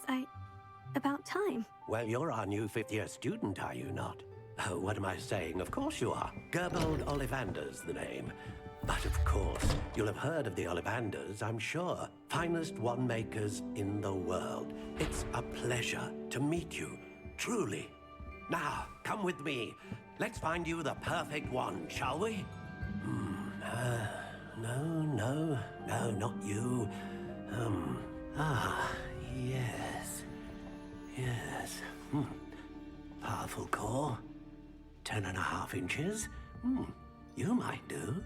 about time. Well, you're our new fifth-year student, are you not? Oh, what am I saying? Of course you are. Gerbold Ollivander's the name. But of course, you'll have heard of the Ollivanders, I'm sure. Finest wand makers in the world. It's a pleasure to meet you, truly. Now, come with me. Let's find you the perfect wand, shall we? No, not you. Yes. Yes. Powerful core. 10.5 inches. You might do.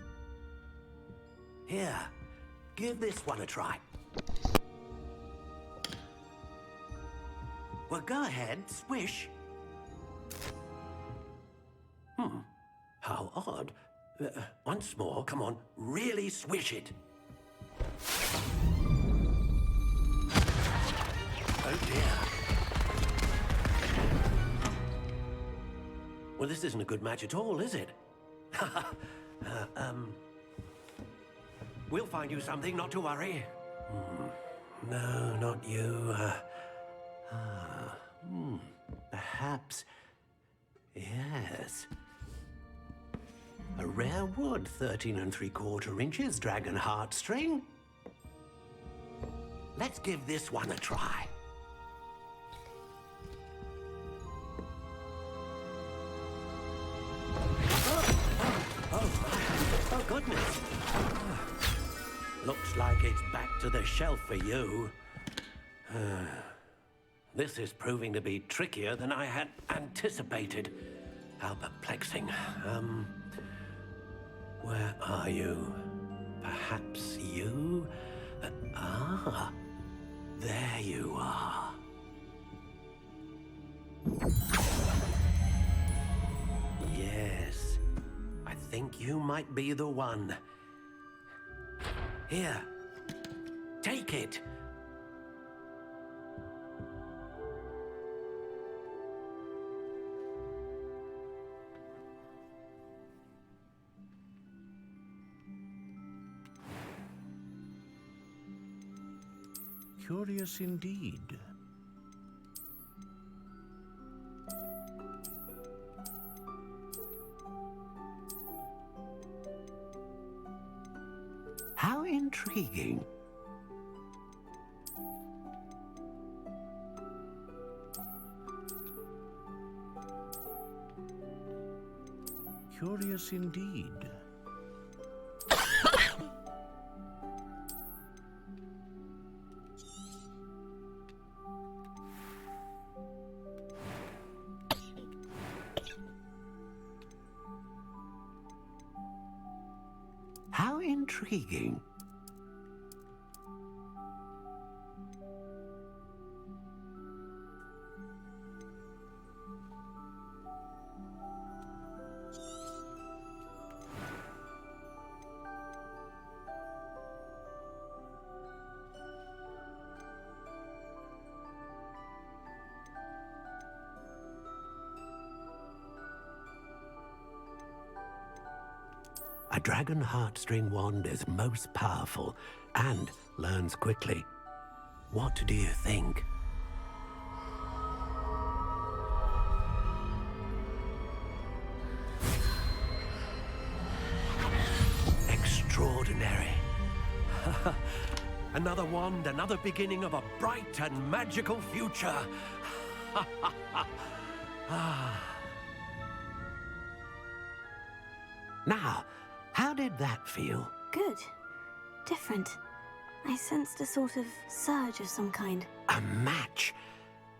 Here, give this one a try. Well, go ahead, swish. How odd. Once more, come on, really swish it. Oh dear. Well, this isn't a good match at all, is it? We'll find you something, not to worry. No, not you. Perhaps... Yes. A rare wood, 13 3/4 inches, dragon heartstring. Let's give this one a try. Oh, goodness. Looks like it's back to the shelf for you. This is proving to be trickier than I had anticipated. How perplexing. Where are you? Perhaps you? There you are. Yes, I think you might be the one. Here, take it. Curious indeed. How intriguing. Curious indeed. How intriguing. A dragon heartstring wand is most powerful and learns quickly. What do you think? Extraordinary. Another wand, another beginning of a bright and magical future. Now, how did that feel? Good. Different. I sensed a sort of surge of some kind. A match.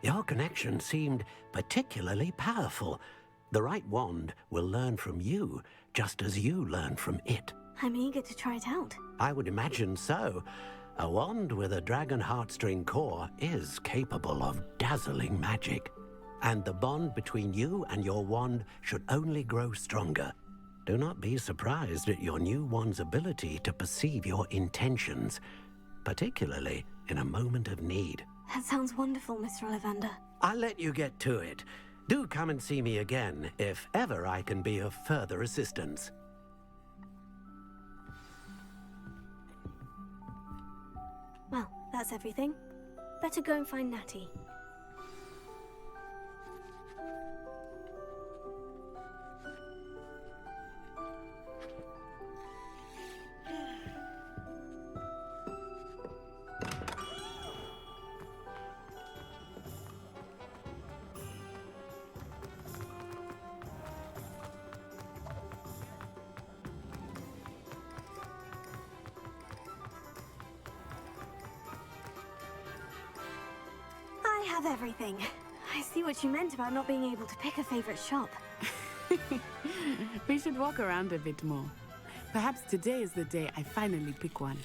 Your connection seemed particularly powerful. The right wand will learn from you, just as you learn from it. I'm eager to try it out. I would imagine so. A wand with a dragon heartstring core is capable of dazzling magic. And the bond between you and your wand should only grow stronger. Do not be surprised at your new wand's ability to perceive your intentions, particularly in a moment of need. That sounds wonderful, Mr. Ollivander. I'll let you get to it. Do come and see me again if ever I can be of further assistance. Well, that's everything. Better go and find Natty. I have everything. I see what you meant about not being able to pick a favorite shop. We should walk around a bit more. Perhaps today is the day I finally pick one.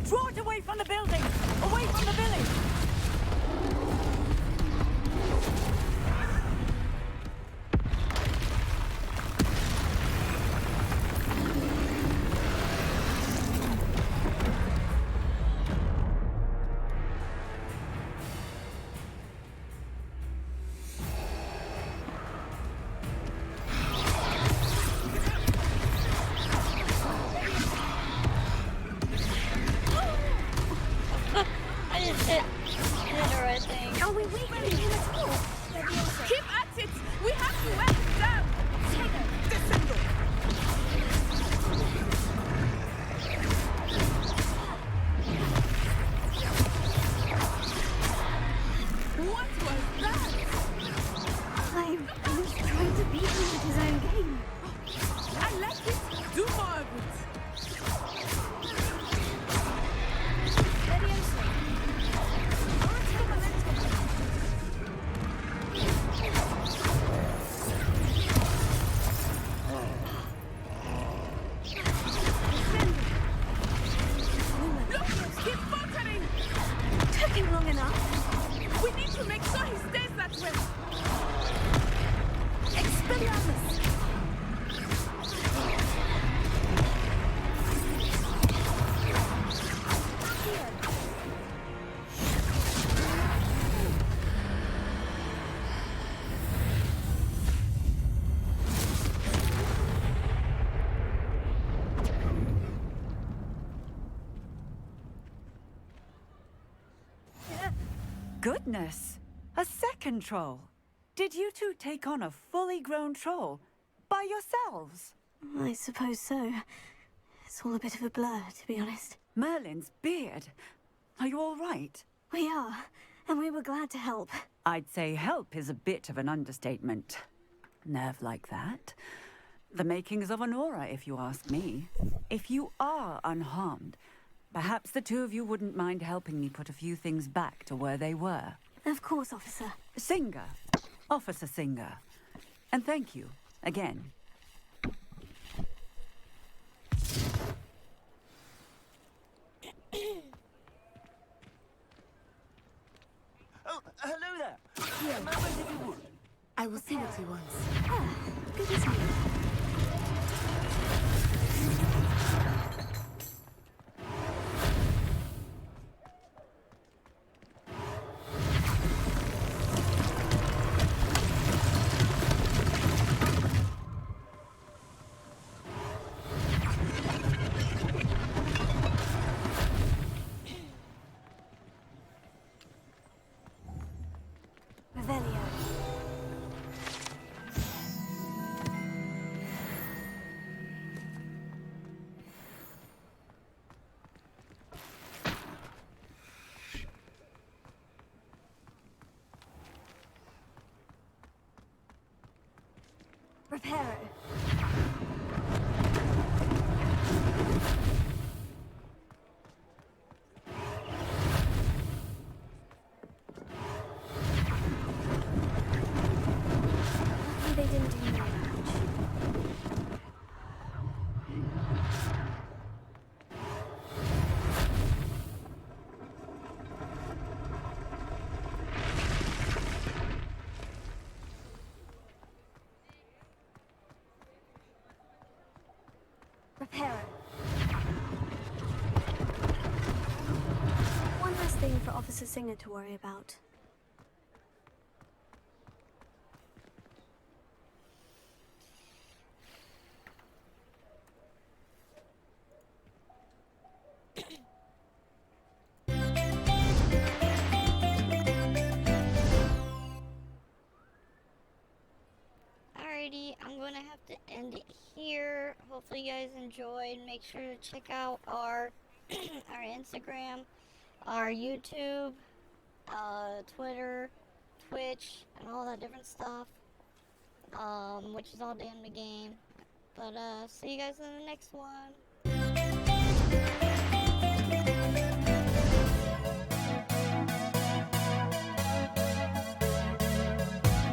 Draw it away from the building! Away from the village! I just hit her, I think. Are we weakening him at all? Keep at it! We have to wear him down! Descendo! What was that? I'm just trying to beat him at his own game. I like it. Do more of it. Look, he's faltering. Took him long enough. We need to make sure he stays that way. Expelliarmus. Goodness! A second troll! Did you two take on a fully grown troll? By yourselves? I suppose so. It's all a bit of a blur, to be honest. Merlin's beard! Are you all right? We are, and we were glad to help. I'd say help is a bit of an understatement. Nerve like that. The makings of an aura, if you ask me. If you are unharmed, perhaps the two of you wouldn't mind helping me put a few things back to where they were. Of course, officer. Singer. Officer Singer. And thank you, again. Oh, hello there. Yeah. Remember if you would. I will see what he wants. Ah, good as new. Reparo. Luckily they didn't do very much. Reparo. One last thing for Officer Singer to worry about. Alrighty, I'm gonna have to end it here. Hopefully you guys enjoyed. Make sure to check out our our Instagram, our YouTube, Twitter, Twitch, and all that different stuff. Which is all in the game. But see you guys in the next one.